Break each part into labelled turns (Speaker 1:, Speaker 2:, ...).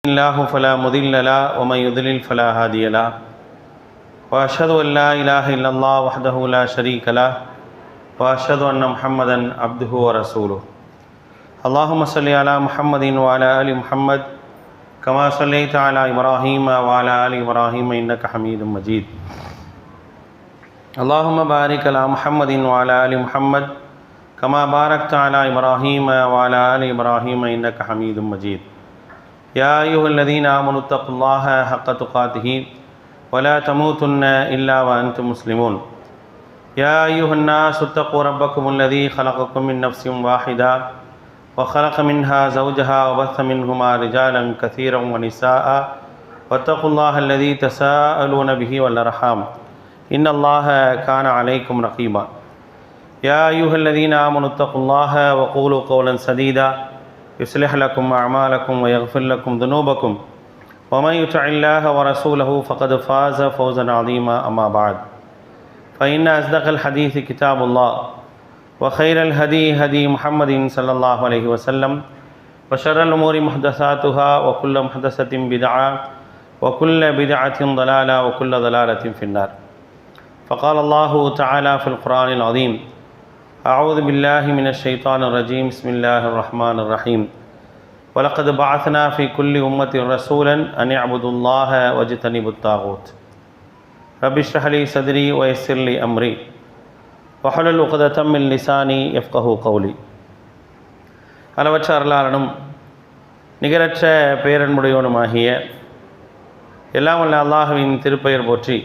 Speaker 1: الله فلا مضل له ومن يضلل فلا هادي له وأشهد أن لا إله إلا الله وحده لا شريك له وأشهد أن محمدا عبده ورسوله اللهم صل على محمد وعلى آل محمد كما صليت على إبراهيم وعلى آل إبراهيم إنك حميد مجيد اللهم بارك على محمد وعلى آل محمد كما باركت على إبراهيم وعلى آل إبراهيم إنك حميد مجيد يا أيها الذين آمنوا اتقوا الله حق تقاته ولا تموتن إلا وأنتم مسلمون يا أيها الناس اتقوا ربكم الذي خلقكم من نفس واحدة وخلق منها زوجها وبث منهما رجالا كثيرا ونساء واتقوا الله الذي تساءلون به والأرحام إن الله كان عليكم رقيبا يا أيها الذين آمنوا اتقوا الله وقولوا قولا سديدا يصلح لكم أعمالكم ويغفر لكم ذنوبكم ومن يطع الله ورسوله فقد فاز فوزا عظيما أما بعد فإن أصدق الحديث كتاب الله وخير الهدي هدي محمد صلى الله عليه وسلم وشر الأمور محدثاتها وكل محدثة بدعة وكل بدعة ضلالة وكل ضلالة في النار فقال الله تعالى في القرآن العظيم أعوذ بالله من الشيطان الرجيم بسم الله الرحمن الرحيم ولقد بعثنا في كل أمة رسولا أن يعبدوا الله واجتنبوا الطاغوت رب اشرح لي صدري ويسر لي أمري واحلل عقدة من لساني يفقهوا قولي அளவற்ற அருளாளனும் நிகரற்ற பேரன்புடையவனுமாகிய எல்லாம் வல்ல அல்லாஹ்வின் திருப்பெயர் போற்றி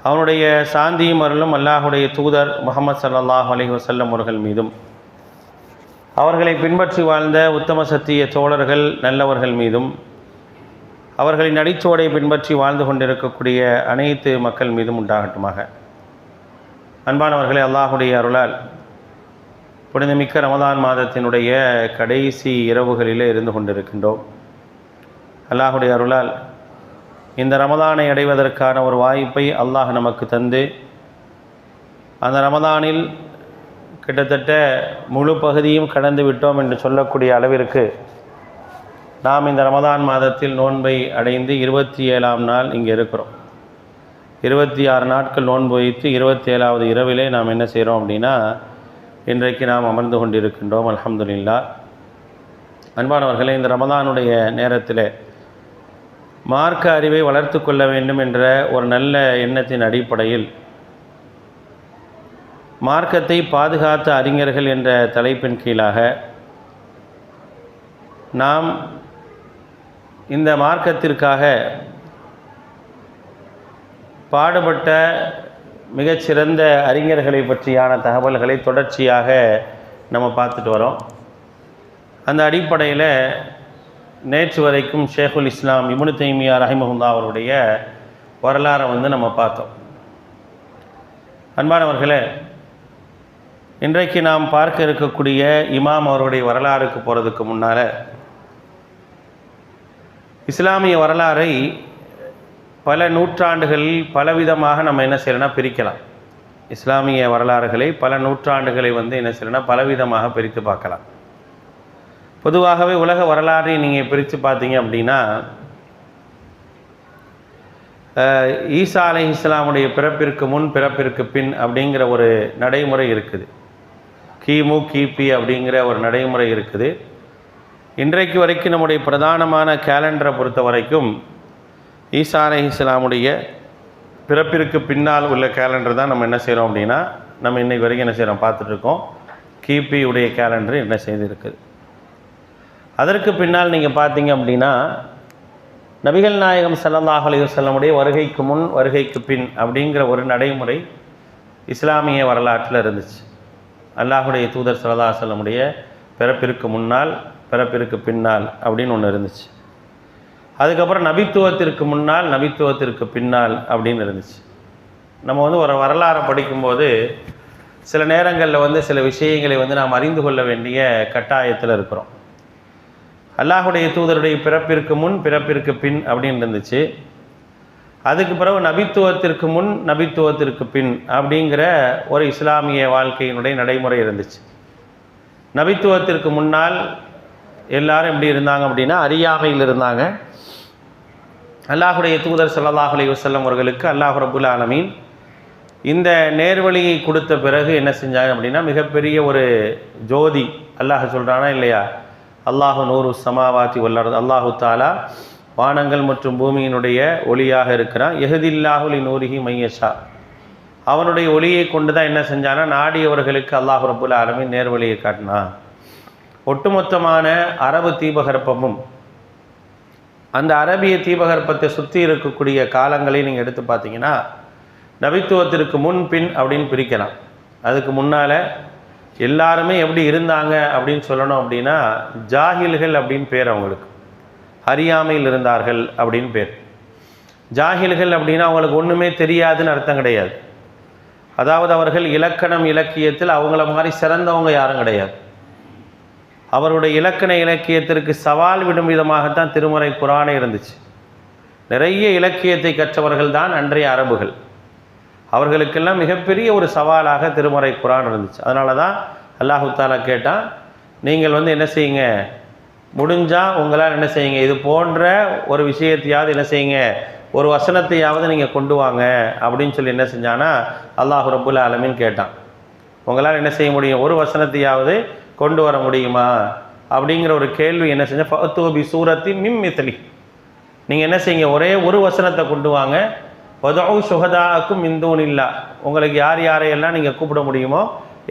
Speaker 1: அவனுடைய சாந்தியும் அருளும் அல்லாஹுடைய தூதர் முஹம்மது ஸல்லல்லாஹு அலைஹி வஸல்லம் அவர்கள் மீதும் அவர்களை பின்பற்றி வாழ்ந்த உத்தம சத்திய தோழர்கள் நல்லவர்கள் மீதும் அவர்களின் அடிச்சோடை பின்பற்றி வாழ்ந்து கொண்டிருக்கக்கூடிய அனைத்து மக்கள் மீதும் உண்டாகட்டுமாக. அன்பானவர்களே, அல்லாஹுடைய அருளால் புனிதமிக்க ரமதான் மாதத்தினுடைய கடைசி இரவுகளிலே இருந்து கொண்டிருக்கின்றோம். அல்லாஹுடைய அருளால் இந்த ரமதானை அடைவதற்கான ஒரு வாய்ப்பை அல்லாஹ் நமக்கு தந்து அந்த ரமதானில் கிட்டத்தட்ட முழு பகுதியும் கடந்து விட்டோம் என்று சொல்லக்கூடிய அளவிற்கு நாம் இந்த ரமதான் மாதத்தில் நோன்பை அடைந்து 27ஆம் நாள் இங்கே இருக்கிறோம். 26 நாட்கள் நோன்பு வைத்து 27வது இரவிலே நாம் என்ன செய்கிறோம் அப்படின்னா இன்றைக்கு நாம் அமர்ந்து கொண்டிருக்கின்றோம். அல்ஹம்துலில்லாஹ். அன்பானவர்களே, இந்த ரமதானுடைய நேரத்தில் மார்க்க அறிவை வளர்த்து கொள்ள வேண்டும் என்ற ஒரு நல்ல எண்ணத்தின் அடிப்படையில் மார்க்கத்தை பாதுகாத்த அறிஞர்கள் என்ற தலைப்பின் கீழாக நாம் இந்த மார்க்கத்திற்காக பாடுபட்ட மிகச்சிறந்த அறிஞர்களை பற்றியான தகவல்களை தொடர்ச்சியாக நம்ம பார்த்துட்டு வரோம். அந்த அடிப்படையில் நேற்று வரைக்கும் ஷேகுல் இஸ்லாம் இப்னு தைமியா ரஹிமஹுல்லாஹ் அவருடைய வரலாறை நம்ம பார்த்தோம். அன்பானவர்களே, இன்றைக்கு நாம் பார்க்க இருக்கக்கூடிய இமாம் அவருடைய வரலாறுக்கு போகிறதுக்கு முன்னால் இஸ்லாமிய வரலாறை பல நூற்றாண்டுகள் பலவிதமாக நம்ம என்ன செய்யணும்னா பிரிக்கலாம். இஸ்லாமிய வரலாறுகளை பல நூற்றாண்டுகளை என்ன செய்யணும்னா பலவிதமாக பிரித்து பார்க்கலாம். பொதுவாகவே உலக வரலாறை நீங்கள் பிரித்து பார்த்தீங்க அப்படின்னா ஈசா அலைஹிஸ்ஸலாமுடைய பிறப்பிற்கு முன் பிறப்பிற்கு பின் அப்படிங்கிற ஒரு நடைமுறை இருக்குது. கிமு கிபி அப்படிங்கிற ஒரு நடைமுறை இருக்குது. இன்றைக்கு வரைக்கும் நம்முடைய பிரதானமான கேலண்டரை பொறுத்த வரைக்கும் ஈசா அலைஹிஸ்ஸலாமுடைய பிறப்பிற்கு பின்னால் உள்ள கேலண்டர் தான் நம்ம என்ன செய்கிறோம் அப்படின்னா நம்ம இன்றைக்கு வரைக்கும் என்ன செய்கிறோம் பார்த்துட்ருக்கோம். கிபி உடைய கேலண்டர் என்ன செய்திருக்குது. அதற்கு பின்னால் நீங்கள் பார்த்தீங்க அப்படின்னா நபிகள் நாயகம் ஸல்லல்லாஹு அலைஹி வஸல்லமுடைய வருகைக்கு முன் வருகைக்கு பின் அப்படிங்கிற ஒரு நடைமுறை இஸ்லாமிய வரலாற்றில் இருந்துச்சு. அல்லாஹுடைய தூதர் ஸல்லல்லாஹு அலைஹி வஸல்லமுடைய பிறப்பிற்கு முன்னால் பிறப்பிற்கு பின்னால் அப்படின்னு ஒன்று இருந்துச்சு. அதுக்கப்புறம் நபித்துவத்திற்கு முன்னால் நபித்துவத்திற்கு பின்னால் அப்படின்னு இருந்துச்சு. நம்ம ஒரு வரலாறை படிக்கும்போது சில நேரங்களில் சில விஷயங்களை நாம் அறிந்து கொள்ள வேண்டிய கட்டாயத்தில் இருக்கிறோம். அல்லாஹுடைய தூதருடைய பிறப்பிற்கு முன் பிறப்பிற்கு பின் அப்படின்னு இருந்துச்சு. அதுக்கு பிறகு நபித்துவத்திற்கு முன் நபித்துவத்திற்கு பின் அப்படிங்கிற ஒரு இஸ்லாமிய வாழ்க்கையினுடைய நடைமுறை இருந்துச்சு. நபித்துவத்திற்கு முன்னால் எல்லாரும் எப்படி இருந்தாங்க அப்படின்னா அறியாமையில் இருந்தாங்க. அல்லாஹுடைய தூதர் ஸல்லல்லாஹு அலைஹி வஸல்லம் அவர்களுக்கு அல்லாஹ் ரப்புல் ஆலமீன் இந்த நேர்வழியை கொடுத்த பிறகு என்ன செஞ்சாங்க அப்படின்னா, மிகப்பெரிய ஒரு ஜோதி. அல்லாஹ் சொல்கிறானா இல்லையா, அல்லாஹு நூறு சமாவாத்தி வல்லர்து, அல்லாஹு தாலா வானங்கள் மற்றும் பூமியினுடைய ஒளியாக இருக்கிறான். யஹ்தில்லாஹு லிநூரிஹி மையஷா, அவனுடைய ஒளியை கொண்டு தான் என்ன செஞ்சானா நாடியவர்களுக்கு அல்லாஹ் ரப்புல் ஆலமீன் நேர்வழியை காட்டினான். ஒட்டுமொத்தமான அரபு தீபகற்பமும் அந்த அரபிய தீபகற்பத்தை சுற்றி இருக்கக்கூடிய காலங்களை நீங்கள் எடுத்து பார்த்தீங்கன்னா நபித்துவத்திற்கு முன் பின் அப்படின்னு பிரிக்கலாம். அதுக்கு முன்னால் எல்லாருமே எப்படி இருந்தாங்க அப்படின்னு சொல்லணும் அப்படின்னா ஜாஹில்கள் அப்படின்னு பேர், அவங்களுக்கு அறியாமையில் இருந்தார்கள் அப்படின்னு பேர். ஜாஹில்கள் அப்படின்னா அவங்களுக்கு ஒன்றுமே தெரியாதுன்னு அர்த்தம் கிடையாது. அதாவது அவர்கள் இலக்கணம் இலக்கியத்தில் அவங்கள மாதிரி சிறந்தவங்க யாரும் கிடையாது. அவருடைய இலக்கண இலக்கியத்திற்கு சவால் விடும் விதமாகத்தான் திருமறை குர்ஆனே இருந்துச்சு. நிறைய இலக்கியத்தை கற்றவர்கள் தான் அன்றைய அரபுகள். அவர்களுக்கெல்லாம் மிகப்பெரிய ஒரு சவாலாக திருமறை குர்ஆன் இருந்துச்சு. அதனால தான் அல்லாஹு தாலா கேட்டால், நீங்கள் என்ன செய்யுங்க, முடிஞ்சால் உங்களால் என்ன செய்யுங்க, இது போன்ற ஒரு விஷயத்தையாவது என்ன செய்யுங்க, ஒரு வசனத்தையாவது நீங்கள் கொண்டு வாங்க அப்படின்னு சொல்லி என்ன செஞ்சானா அல்லாஹ் ரப்புல் ஆலமீன் கேட்டான். உங்களால் என்ன செய்ய முடியும், ஒரு வசனத்தையாவது கொண்டு வர முடியுமா அப்படிங்கிற ஒரு கேள்வி என்ன செஞ்சால், ஃபஅத்து பி சூரத்தின் மின் மித்லி, நீங்கள் என்ன செய்யுங்க, ஒரே ஒரு வசனத்தை கொண்டு வாங்க. வதஉ ஷுஹதாஅக்கும் மின் தூனில்லாஹ், உங்களுக்கு யார் யாரையெல்லாம் நீங்கள் கூப்பிட முடியுமோ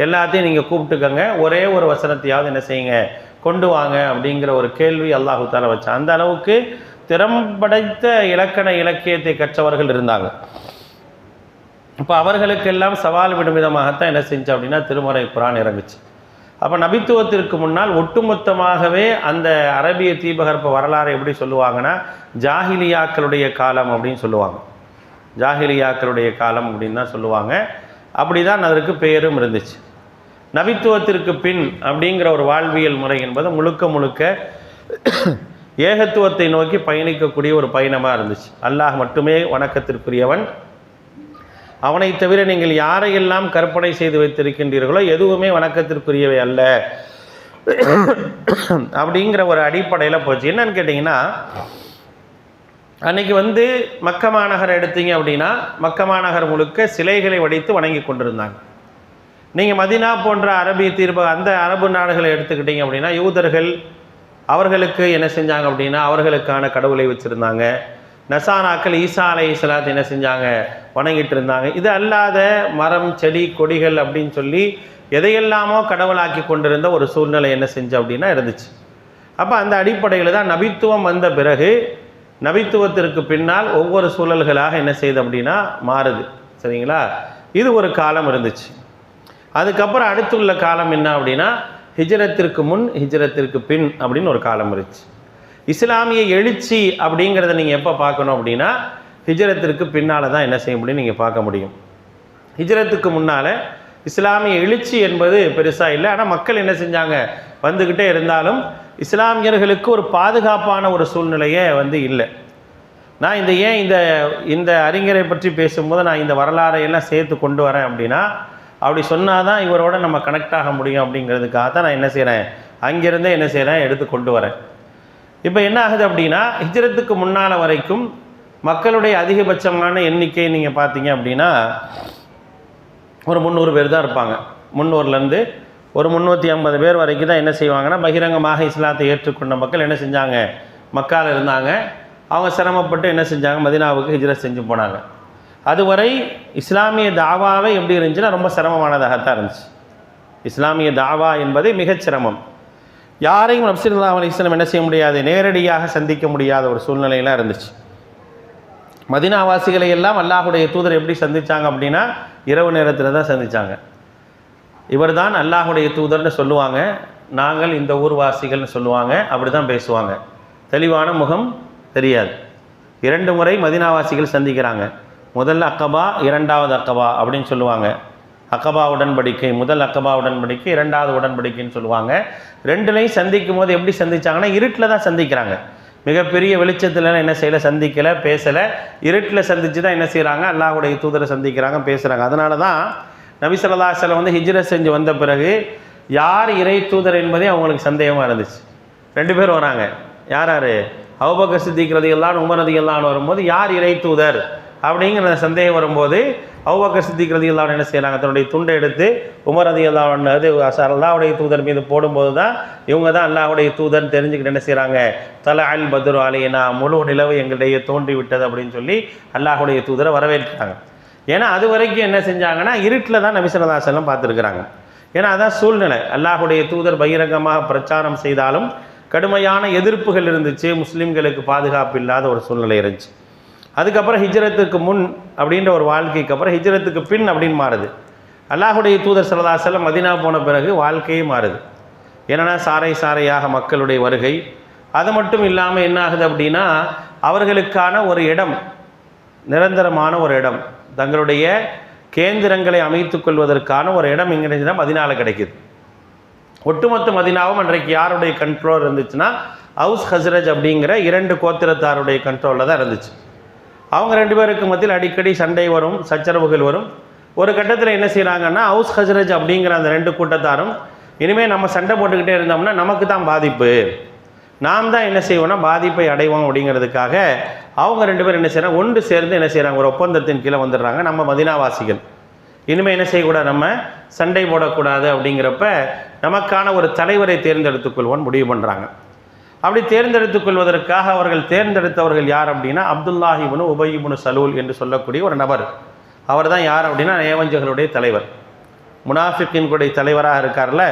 Speaker 1: எல்லாத்தையும் நீங்கள் கூப்பிட்டுக்கங்க, ஒரே ஒரு வசனத்தையாவது என்ன செய்யுங்க கொண்டு வாங்க அப்படிங்கிற ஒரு கேள்வி அல்லாஹு தஆலா வச்சான். அந்த அளவுக்கு திறம்படைத்த இலக்கண இலக்கியத்தை கற்றவர்கள் இருந்தாங்க. இப்போ அவர்களுக்கெல்லாம் சவால் விடும் விதமாகத்தான் என்ன செஞ்சு அப்படின்னா திருமறை குர்ஆன் இறங்குச்சு. அப்போ நபித்துவத்திற்கு முன்னால் ஒட்டுமொத்தமாகவே அந்த அரபிய தீபகற்ப வரலாறு எப்படி சொல்லுவாங்கன்னா ஜாஹிலியாக்களுடைய காலம் அப்படின்னு சொல்லுவாங்க. ஜாஹிலியாக்களுடைய காலம் அப்படின்னு தான் சொல்லுவாங்க. அப்படி தான் அதற்கு பெயரும் இருந்துச்சு. நபித்துவத்திற்கு பின் அப்படிங்கிற ஒரு வாழ்வியல் முறை என்பது முழுக்க முழுக்க ஏகத்துவத்தை நோக்கி பயணிக்கக்கூடிய ஒரு பயணமாக இருந்துச்சு. அல்லாஹ் மட்டுமே வணக்கத்திற்குரியவன், அவனை தவிர நீங்கள் யாரையெல்லாம் கற்பனை செய்து வைத்திருக்கின்றீர்களோ எதுவுமே வணக்கத்திற்குரியவை அல்ல அப்படிங்கிற ஒரு அடிப்படையில் போச்சு. என்னன்னு கேட்டிங்கன்னா, அன்றைக்கி மக்க மாநகர் எடுத்தீங்க அப்படின்னா மக்க மாநகர் முழுக்க சிலைகளை வடித்து வணங்கி கொண்டிருந்தாங்க. நீங்கள் மதீனா போன்ற அரபிய அந்த அரபு நாடுகளை எடுத்துக்கிட்டீங்க அப்படின்னா யூதர்கள் அவர்களுக்கு என்ன செஞ்சாங்க அப்படின்னா அவர்களுக்கான கடவுளை வச்சுருந்தாங்க. நசாராக்கள் ஈசா அலைஹிஸ்ஸலாத்தை என்ன செஞ்சாங்க, வணங்கிட்டு இருந்தாங்க. இது அல்லாத மரம் செடி கொடிகள் அப்படின்னு சொல்லி எதையெல்லாமோ கடவுளாக்கி கொண்டிருந்த ஒரு சூழ்நிலை என்ன செஞ்சு அப்படின்னா இருந்துச்சு. அப்போ அந்த அடிப்படையில் தான் நபித்துவம் வந்த பிறகு நபித்துவத்திற்கு பின்னால் ஒவ்வொரு சூழல்களாக என்ன செய்யுது அப்படின்னா மாறுது. சரிங்களா, இது ஒரு காலம் இருந்துச்சு. அதுக்கப்புறம் அடுத்துள்ள காலம் என்ன அப்படின்னா ஹிஜ்ரத்திற்கு முன் ஹிஜ்ரத்திற்கு பின் அப்படின்னு ஒரு காலம் இருந்துச்சு. இஸ்லாமிய எழுச்சி அப்படிங்கிறத நீங்கள் எப்போ பார்க்கணும் அப்படின்னா ஹிஜ்ரத்திற்கு பின்னால் தான் என்ன செய்ய முடியும் நீங்கள் பார்க்க முடியும். ஹிஜ்ரத்துக்கு முன்னால் இஸ்லாமிய எழுச்சி என்பது பெருசாக இல்லை. ஆனால் மக்கள் என்ன செஞ்சாங்க, வந்துக்கிட்டே இருந்தாலும் இஸ்லாமியர்களுக்கு ஒரு பாதுகாப்பான ஒரு சூழ்நிலையே இல்லை. நான் இந்த அறிஞரை பற்றி பேசும்போது நான் இந்த வரலாறை எல்லாம் சேர்த்து கொண்டு வரேன் அப்படின்னா, அப்படி சொன்னால் தான் இவரோட நம்ம கனெக்ட் ஆக முடியும் அப்படிங்கிறதுக்காக தான் நான் என்ன செய்கிறேன், அங்கேருந்தே என்ன செய்கிறேன் எடுத்து கொண்டு வரேன். இப்போ என்ன ஆகுது அப்படின்னா ஹிஜ்ரத்துக்கு முன்னால் வரைக்கும் மக்களுடைய அதிகபட்சமான எண்ணிக்கை நீங்கள் பார்த்தீங்க அப்படின்னா ஒரு 300 பேர் தான் இருப்பாங்க. 300லேருந்து ஒரு 350 பேர் வரைக்கும் தான் என்ன செய்வாங்கன்னா பகிரங்கமாக இஸ்லாத்தை ஏற்றுக்கொண்ட மக்கள் என்ன செஞ்சாங்க, மக்காவில் இருந்தாங்க. அவங்க சிரமப்பட்டு என்ன செஞ்சாங்க, மதீனாவுக்கு ஹிஜ்ரத் செஞ்சு போனாங்க. அதுவரை இஸ்லாமிய தாவாவே எப்படி இருந்துச்சுன்னா ரொம்ப சிரமமானதாகத்தான் இருந்துச்சு. இஸ்லாமிய தாவா என்பது மிகச் சிரமம். யாரையும் நபி ஸல்லல்லாஹு அலைஹி வஸல்லம் என்ன செய்ய முடியாது, நேரடியாக சந்திக்க முடியாத ஒரு சூழ்நிலையெல்லாம் இருந்துச்சு. மதீனாவாசிகளை எல்லாம் அல்லாஹுடைய தூதர் எப்படி சந்தித்தாங்க அப்படின்னா இரவு நேரத்தில் தான் சந்தித்தாங்க. இவர் தான் அல்லாஹுடைய தூதர்னு சொல்லுவாங்க, நாங்கள் இந்த ஊர்வாசிகள்னு சொல்லுவாங்க. அப்படி தான் பேசுவாங்க, தெளிவான முகம் தெரியாது. 2 முறை மதீனாவாசிகள் சந்திக்கிறாங்க. முதல் அக்கபா, இரண்டாவது அக்கபா அப்படின்னு சொல்லுவாங்க. அக்கபா உடன்படிக்கை, முதல் அக்கபா உடன்படிக்கை, இரண்டாவது உடன்படிக்கைன்னு சொல்லுவாங்க. 2லையும் சந்திக்கும் போது எப்படி சந்திச்சாங்கன்னா இருட்டில் தான் சந்திக்கிறாங்க. மிகப்பெரிய வெளிச்சத்துலலாம் என்ன செய்யலை, சந்திக்கலை, பேசலை. இருட்டில் சந்தித்து தான் என்ன செய்கிறாங்க, அல்லாஹ்வுடைய தூதரை சந்திக்கிறாங்க, பேசுகிறாங்க. அதனால தான் நபி ஸல்லல்லாஹு அலைஹி வஸல்லம் ஹிஜ்ரத் செஞ்சு வந்த பிறகு யார் இறை தூதர் என்பதே அவங்களுக்கு சந்தேகமாக இருந்துச்சு. 2 பேர் வராங்க. யார் யார்? அபூபக்கர் சித்திக் ரலியல்லாஹு, உமர் ரலியல்லாஹு வரும்போது யார் இறை தூதர் அப்படிங்கிற சந்தேகம் வரும்போது அபூபக்கர் சித்திக் ரலியல்லாஹு என்ன செய்கிறாங்க, தன்னுடைய துண்டை எடுத்து உமர் ரலியல்லாஹு அது அல்லாஹ்வுடைய தூதர் மீது போடும்போது தான் இவங்க தான் அல்லாஹ்வுடைய தூதர்னு தெரிஞ்சுக்கிட்டு என்ன செய்கிறாங்க, தல அல் பத்ரு அலைனா, முழு நிலவு எங்களுடைய தோன்றி விட்டது அப்படின்னு சொல்லி அல்லாஹ்வுடைய தூதரை வரவேற்கிறாங்க. ஏன்னா அது வரைக்கும் என்ன செஞ்சாங்கன்னா இருட்டில் தான் நபி ஸல்லல்லாஹு அலைஹி வஸல்லம் பார்த்துருக்குறாங்க. ஏன்னா அதான் சூழ்நிலை. அல்லாஹ்வுடைய தூதர் பகிரங்கமாக பிரச்சாரம் செய்தாலும் கடுமையான எதிர்ப்புகள் இருந்துச்சு, முஸ்லீம்களுக்கு பாதுகாப்பு இல்லாத ஒரு சூழ்நிலை இருந்துச்சு. அதுக்கப்புறம் ஹிஜ்ரத்துக்கு முன் அப்படின்ற ஒரு வாழ்க்கைக்கு அப்புறம் ஹிஜ்ரத்துக்கு பின் அப்படின்னு மாறுது. அல்லாஹ்வுடைய தூதர் ஸல்லல்லாஹு அலைஹி வஸல்லம் மதீனா போன பிறகு வாழ்க்கையே மாறுது. ஏன்னா சாறை சாறையாக மக்களுடைய வருகை. அது மட்டும் இல்லாமல் என்ன ஆகுது அப்படின்னா அவர்களுக்கான ஒரு இடம், நிரந்தரமான ஒரு இடம், தங்களுடைய கேந்திரங்களை அமைத்து கொள்வதற்கான ஒரு இடம் எங்கே மதீனாவில் கிடைக்குது. ஒட்டுமொத்த மதீனாவும் அன்றைக்கு யாருடைய கண்ட்ரோல் இருந்துச்சுன்னா அவுஸ் ஹஸ்ரஜ் அப்படிங்கிற 2 கோத்திரத்தாருடைய கண்ட்ரோலில் தான் இருந்துச்சு. அவங்க 2 பேருக்கு மத்தியில் அடிக்கடி சண்டை வரும், சச்சரவுகள் வரும். ஒரு கட்டத்தில் என்ன செய்கிறாங்கன்னா அவுஸ் ஹஸ்ரஜ் அப்படிங்கிற அந்த 2 கூட்டத்தாரும் இனிமேல் நம்ம சண்டை போட்டுக்கிட்டே இருந்தோம்னா நமக்கு தான் பாதிப்பு, நாம் தான் என்ன செய்வோம்னா பாதிப்பை அடைவோம் அப்படிங்கிறதுக்காக அவங்க 2 பேரும் என்ன செய்கிறாங்க, ஒன்று சேர்ந்து என்ன செய்கிறாங்க, ஒரு ஒப்பந்தத்தின் கீழே வந்துடுறாங்க. நம்ம மதீனாவாசிகள் இனிமேல் என்ன செய்யக்கூடாது, நம்ம சண்டை போடக்கூடாது அப்படிங்கிறப்ப நமக்கான ஒரு தலைவரை தேர்ந்தெடுத்துக்கொள்வோன்னு முடிவு பண்ணுறாங்க. அப்படி தேர்ந்தெடுத்துக்கொள்வதற்காக அவர்கள் தேர்ந்தெடுத்தவர்கள் யார் அப்படின்னா அப்துல்லாஹ் இப்னு உபய் இப்னு சலூல் என்று சொல்லக்கூடிய ஒரு நபர். அவர் தான் யார் அப்படின்னா நயவஞ்சகருடைய தலைவர், முனாஃபிக்கின்களுடைய தலைவராக இருக்கார்ல.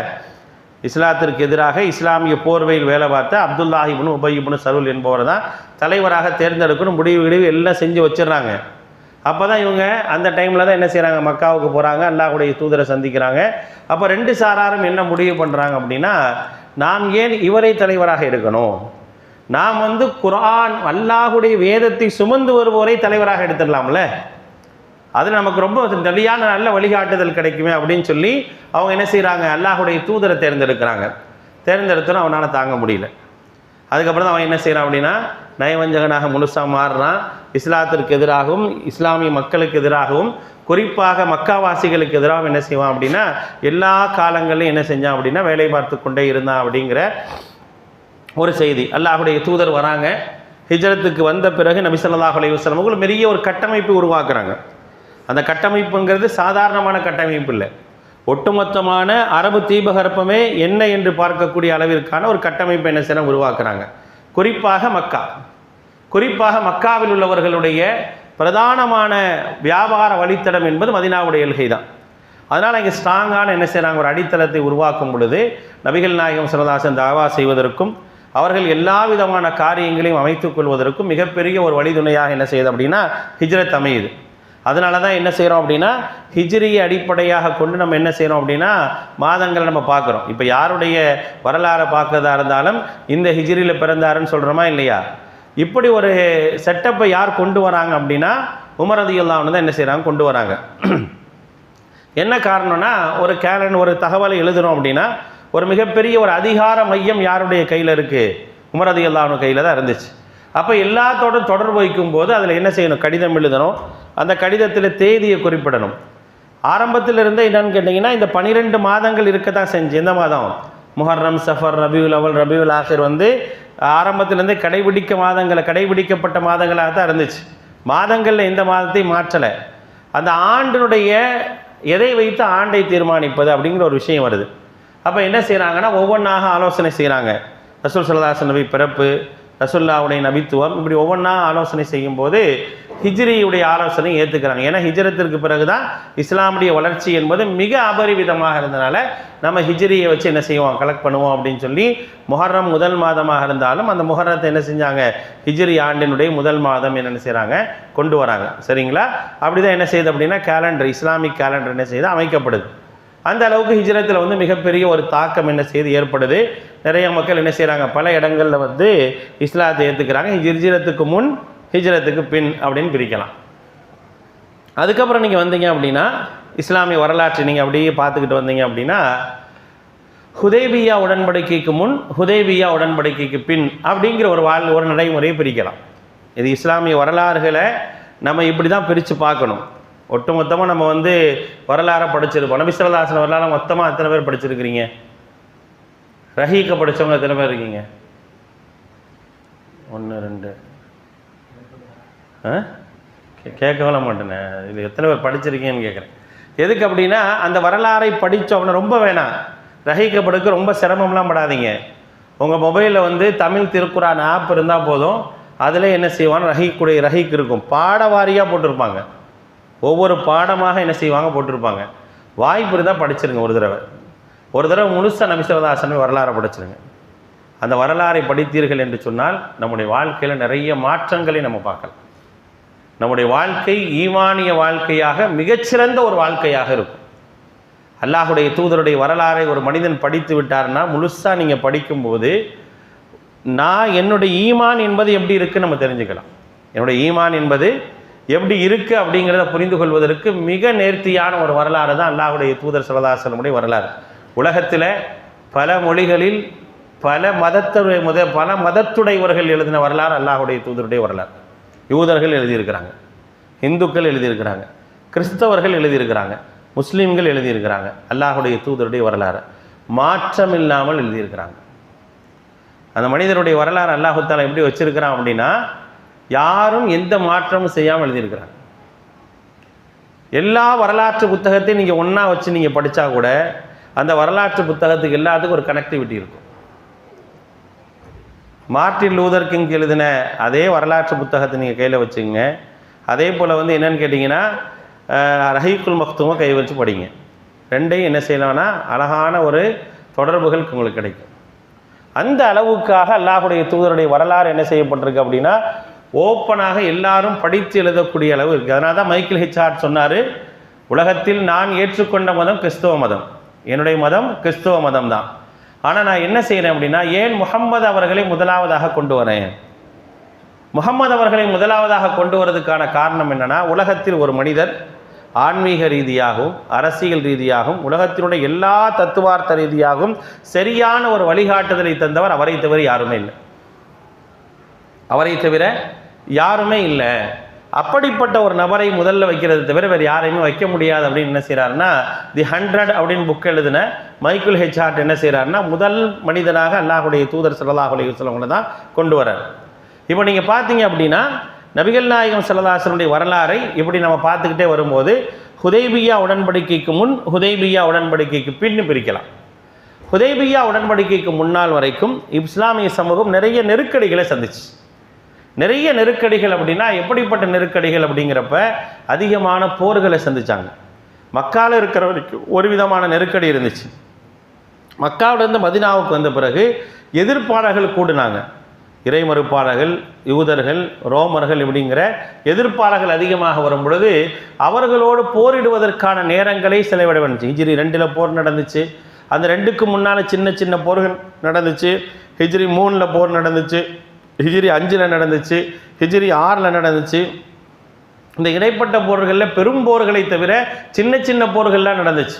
Speaker 1: இஸ்லாத்திற்கு எதிராக இஸ்லாமிய போர்வையில் வேலை பார்த்த அப்துல்லாஹ் இப்னு உபய் இப்னு சலூல் என்பவர் தான் தலைவராக தேர்ந்தெடுக்கணும் முடிவு எல்லாம் செஞ்சு வச்சிடறாங்க. அப்போ தான் இவங்க அந்த டைமில் தான் என்ன செய்கிறாங்க, மக்காவுக்கு போகிறாங்க, அல்லாஹ்வுடைய தூதரை சந்திக்கிறாங்க. அப்போ 2 சாராரும் என்ன முடிவு பண்ணுறாங்க அப்படின்னா நாம் ஏன் இவரை தலைவராக எடுக்கணும், நாம் குர்ஆன் அல்லாஹ்வுடைய வேதத்தை சுமந்து வருவோரை தலைவராக எடுத்துடலாம்ல, அது நமக்கு ரொம்ப தெளிவான நல்ல வழிகாட்டுதல் கிடைக்குமே அப்படின்னு சொல்லி அவங்க என்ன செய்கிறாங்க, அல்லாஹ்வுடைய தூதரை தேர்ந்தெடுக்கிறாங்க. தேர்ந்தெடுத்தோன்னு அவனால் தாங்க முடியல. அதுக்கப்புறம் தான் அவன் என்ன செய்கிறான் அப்படின்னா நயவஞ்சகனாக முழுசாக மாறுறான். இஸ்லாத்திற்கு எதிராகவும் இஸ்லாமிய மக்களுக்கு எதிராகவும் குறிப்பாக மக்காவாசிகளுக்கு எதிராகவும் என்ன செய்வான் அப்படின்னா எல்லா காலங்களையும் என்ன செஞ்சான் அப்படின்னா வேலை பார்த்து கொண்டே இருந்தான் அப்படிங்கிற ஒரு செய்தி. அல்லாஹ்வுடைய தூதர் வராங்க. ஹிஜ்ரத்துக்கு வந்த பிறகு நபி ஸல்லல்லாஹு அலைஹி வஸல்லம் அவர்கள் பெரிய ஒரு கட்டமைப்பு உருவாக்குறாங்க. அந்த கட்டமைப்புங்கிறது சாதாரணமான கட்டமைப்பு இல்லை, ஒட்டுமொத்தமான அரபு தீபகற்பமே என்ன என்று பார்க்கக்கூடிய அளவிற்கான ஒரு கட்டமைப்பை என்ன செய்ய உருவாக்குறாங்க. குறிப்பாக மக்காவில் உள்ளவர்களுடைய பிரதானமான வியாபார வழித்தடம் என்பது மதீனாவுடைய எல்கை தான். அதனால் இங்கே ஸ்ட்ராங்கான என்ன செய்கிறாங்க, ஒரு அடித்தளத்தை உருவாக்கும் பொழுது நபிகள் நாயகம் ஸல்லல்லாஹு அலைஹி வஸல்லம் தாவா செய்வதற்கும் அவர்கள் எல்லா விதமான காரியங்களையும் அமைத்துக் கொள்வதற்கும் மிகப்பெரிய ஒரு வழிதுணையாக என்ன செய்யுது அப்படின்னா ஹிஜ்ரத் அமையுது. அதனால தான் என்ன செய்கிறோம் அப்படின்னா ஹிஜ்ரியை அடிப்படையாக கொண்டு நம்ம என்ன செய்கிறோம் அப்படின்னா மாதங்களை நம்ம பார்க்குறோம். இப்போ யாருடைய வரலாறை பார்க்கறதா இருந்தாலும் இந்த ஹிஜ்ரியில் பிறந்தாருன்னு சொல்கிறோமா இல்லையா? இப்படி ஒரு செட்டப்பை யார் கொண்டு வராங்க அப்படின்னா உமர் ரலியல்லாஹு அன்ஹு தான் என்ன செய்கிறாங்க, கொண்டு வராங்க. என்ன காரணம்னா ஒரு தகவலை எழுதுகிறோம் அப்படின்னா ஒரு மிகப்பெரிய ஒரு அதிகார மையம் யாருடைய கையில் இருக்குது, உமர் ரலியல்லாஹு அன்ஹு கையில் தான் இருந்துச்சு. அப்போ எல்லாத்தோட தொடர்பு வைக்கும்போது அதில் என்ன செய்யணும், கடிதம் எழுதணும். அந்த கடிதத்தில் தேதியை குறிப்பிடணும். ஆரம்பத்தில் இருந்தே என்னன்னு கேட்டிங்கன்னா இந்த 12 மாதங்கள் இருக்க தான் செஞ்சு. எந்த மாதம்? முஹர்ரம், சஃபர், ரபியுல் அவல், ரபியுல் ஆஹிர் ஆரம்பத்திலேருந்தே கடைபிடிக்கப்பட்ட மாதங்களாக தான் இருந்துச்சு. மாதங்களில் எந்த மாதத்தையும் மாற்றலை. அந்த ஆண்டினுடைய எதை வைத்து ஆண்டை தீர்மானிப்பது அப்படிங்கிற ஒரு விஷயம் வருது. அப்போ என்ன செய்கிறாங்கன்னா ஒவ்வொன்றாக ஆலோசனை செய்கிறாங்க. ரசூல் ஸல்லல்லாஹு அலைஹி வஸல்லம் நபி பிறப்பு, ரசூலுல்லாஹ்வுடைய நபித்துவம், இப்படி ஒவ்வொன்றா ஆலோசனை செய்யும்போது ஹிஜ்ரியுடைய ஆலோசனை ஏற்றுக்கிறாங்க. ஏன்னா ஹிஜ்ரத்திற்கு பிறகு தான் இஸ்லாமுடைய வளர்ச்சி என்பது மிக அபரிவிதமாக இருந்தனால நம்ம ஹிஜ்ரியை வச்சு என்ன செய்வோம், கலெக்ட் பண்ணுவோம் அப்படின்னு சொல்லி முஹர்ரம் முதல் மாதமாக இருந்தாலும் அந்த முஹர்ரத்தை என்ன செஞ்சாங்க, ஹிஜ்ரி ஆண்டினுடைய முதல் மாதம் என்ன செய்கிறாங்க, கொண்டு வராங்க. சரிங்களா? அப்படி தான் என்ன செய்யுது அப்படின்னா கேலண்டர், இஸ்லாமிக் கேலண்டர் என்ன செய்யுது, அமைக்கப்படுது. அந்த அளவுக்கு ஹிஜ்ரத்தில் மிகப்பெரிய ஒரு தாக்கம் என்ன செய்து ஏற்படுது. நிறைய மக்கள் என்ன செய்கிறாங்க, பல இடங்களில் இஸ்லாத்தை ஏற்றுக்கிறாங்க. ஹிஜ்ரத்துக்கு முன், ஹிஜ்ரத்துக்கு பின் அப்படின்னு பிரிக்கலாம். அதுக்கப்புறம் நீங்கள் வந்தீங்க அப்படின்னா இஸ்லாமிய வரலாற்றை நீங்கள் அப்படியே பார்த்துக்கிட்டு வந்தீங்க அப்படின்னா ஹுதைபியா உடன்படிக்கைக்கு முன், ஹுதைபியா உடன்படிக்கைக்கு பின் அப்படிங்கிற ஒரு நடைமுறையை பிரிக்கலாம். இது இஸ்லாமிய வரலாறுகளை நம்ம இப்படி தான் பிரித்து பார்க்கணும். ஒட்டுமொத்தமாக நம்ம வரலாறை படிச்சிருப்போம். நபி ஸல்லல்லாஹு அலைஹி வஸல்லம் வரலாறு மொத்தமாக எத்தனை பேர் படிச்சிருக்கிறீங்க? ரஹீக்க படித்தவங்க எத்தனை பேர் இருக்கீங்க? 1 2 கேட்கவே மாட்டேனே. இது எத்தனை பேர் படிச்சிருக்கீங்கன்னு கேட்குறேன். எதுக்கு அப்படின்னா, அந்த வரலாறை படித்தவன ரொம்ப வேணாம், ரஹிக்கப்படுக்க ரொம்ப சிரமம்லாம் படாதீங்க. உங்கள் மொபைலில் வந்து தமிழ் திருக்குறான் ஆப் இருந்தால் போதும். அதில் என்ன செய்வாங்க, ரஹீக் இருக்கும், பாட வாரியாக போட்டிருப்பாங்க. ஒவ்வொரு பாடமாக என்ன செய்வாங்க போட்டிருப்பாங்க. வாய்ப்பு இருந்தால் படிச்சிருங்க. ஒரு தடவை முழுசாக நபி ஸல்லல்லாஹு அலைஹி வஸல்லம் வரலாறை படிச்சிருங்க. அந்த வரலாறை படித்தீர்கள் என்று சொன்னால் நம்முடைய வாழ்க்கையில் நிறைய மாற்றங்களை நம்ம பார்க்கலாம். நம்முடைய வாழ்க்கை ஈமானிய வாழ்க்கையாக மிகச்சிறந்த ஒரு வாழ்க்கையாக இருக்கும். அல்லாஹுடைய தூதருடைய வரலாறை ஒரு மனிதன் படித்து விட்டார்னா, முழுசாக நீங்கள் படிக்கும்போது என்னுடைய ஈமான் என்பது எப்படி இருக்குன்னு நம்ம தெரிஞ்சுக்கலாம். என்னுடைய ஈமான் என்பது எப்படி இருக்குது அப்படிங்கிறத புரிந்து கொள்வதற்கு மிக நேர்த்தியான ஒரு வரலாறு தான் அல்லாஹுடைய தூதர் ஸல்லல்லாஹு அலைஹி வஸல்லம் வரலாறு. உலகத்தில் பல மொழிகளில் பல மதத்துடையவர்கள் எழுதின வரலாறு அல்லாஹுடைய தூதருடைய வரலாறு. யூதர்கள் எழுதியிருக்கிறாங்க, இந்துக்கள் எழுதியிருக்கிறாங்க, கிறிஸ்தவர்கள் எழுதியிருக்கிறாங்க, முஸ்லீம்கள் எழுதியிருக்கிறாங்க. அல்லாஹுடைய தூதருடைய வரலாறு மாற்றம் இல்லாமல் எழுதியிருக்கிறாங்க. அந்த மனிதனுடைய வரலாறு அல்லாஹு தஆலா எப்படி வச்சிருக்கிறான் அப்படின்னா, யாரும் எந்த மாற்றமும் செய்யாமல் எழுதியிருக்கிறாங்க. எல்லா வரலாற்று புத்தகத்தையும் நீங்கள் ஒன்றா வச்சு நீங்கள் படித்தா கூட அந்த வரலாற்று புத்தகத்துக்கு எல்லாத்துக்கும் ஒரு கனெக்டிவிட்டி இருக்கும். மார்ட்டின் லூதர் கிங் எழுதின அதே வரலாற்று புத்தகத்தை நீங்கள் கையில் வச்சுங்க. அதே போல் வந்து என்னென்னு கேட்டிங்கன்னா, ரஹீக்குல் மக்தூமை கை வச்சு படிங்க. ரெண்டையும் என்ன செய்யலாம்னா அழகான ஒரு தொடர்புகள் உங்களுக்கு கிடைக்கும். அந்த அளவுக்காக அல்லாஹுடைய தூதருடைய வரலாறு என்ன செய்யப்பட்டிருக்கு அப்படின்னா, ஓப்பனாக எல்லாரும் படித்து எழுதக்கூடிய அளவு இருக்குது. அதனால தான் மைக்கேல் ஹெச் ஹார்ட் சொன்னார், உலகத்தில் நான் ஏற்றுக்கொண்ட மதம் கிறிஸ்தவ மதம், என்னுடைய மதம் கிறிஸ்தவ மதம் தான். ஆனால் நான் என்ன செய்கிறேன் அப்படின்னா, ஏன் முஹம்மது அவர்களை முதலாவதாக கொண்டு வரேன்? முஹம்மது அவர்களை முதலாவதாக கொண்டு வரதுக்கான காரணம் என்னென்னா, உலகத்தில் ஒரு மனிதர் ஆன்மீக ரீதியாகவும் அரசியல் ரீதியாகவும் உலகத்தினுடைய எல்லா தத்துவார்த்த ரீதியாகவும் சரியான ஒரு வழிகாட்டுதலை தந்தவர் அவரை தவிர யாருமே இல்லை. அவரை தவிர யாருமே இல்லை. அப்படிப்பட்ட ஒரு நபரை முதல்ல வைக்கிறது தவிர வேறு யாரையுமே வைக்க முடியாது அப்படின்னு என்ன செய்கிறாருன்னா, தி 100 அப்படின்னு புக் எழுதின மைக்கேல் ஹெச் ஹார்ட் என்ன செய்கிறாருன்னா, முதல் மனிதனாக அல்லாஹுடைய தூதர் ஸல்லல்லாஹு அலைஹி வஸல்லம் தான் கொண்டு வரார். இப்போ நீங்கள் பார்த்தீங்க அப்படின்னா, நபிகள் நாயகம் ஸல்லல்லாஹு அலைஹி வஸல்லம் வரலாறை இப்படி நம்ம பார்த்துக்கிட்டே வரும்போது ஹுதைபியா உடன்படிக்கைக்கு முன், ஹுதைபியா உடன்படிக்கைக்கு பின்னு பிரிக்கலாம். ஹுதைபியா உடன்படிக்கைக்கு முன்னால் வரைக்கும் இஸ்லாமிய சமூகம் நிறைய நெருக்கடிகளை சந்திச்சு. நிறைய நெருக்கடிகள் அப்படின்னா எப்படிப்பட்ட நெருக்கடிகள் அப்படிங்கிறப்ப அதிகமான போர்களை சந்திச்சாங்க. மக்காவில் இருக்கிற வரைக்கும் ஒரு விதமான நெருக்கடி இருந்துச்சு. மக்காவிலிருந்து மதினாவுக்கு வந்த பிறகு எதிர்ப்பாளர்கள் கூடினாங்க. இறை மறுப்பாளர்கள், யூதர்கள், ரோமர்கள் இப்படிங்கிற எதிர்ப்பாளர்கள் அதிகமாக வரும் பொழுது அவர்களோடு போரிடுவதற்கான நேரங்களை செலவிட வேண்டுச்சு. ஹிஜ்ரி 2 போர் நடந்துச்சு. அந்த 2க்கு முன்னால் சின்ன சின்ன போர்கள் நடந்துச்சு. ஹிஜ்ரி 3 போர் நடந்துச்சு, ஹிஜ்ரி 5 நடந்துச்சு, ஹிஜ்ரி 6 நடந்துச்சு. இந்த இடைப்பட்ட போர்களில் பெரும் போர்களை தவிர சின்ன சின்ன போர்கள்லாம் நடந்துச்சு.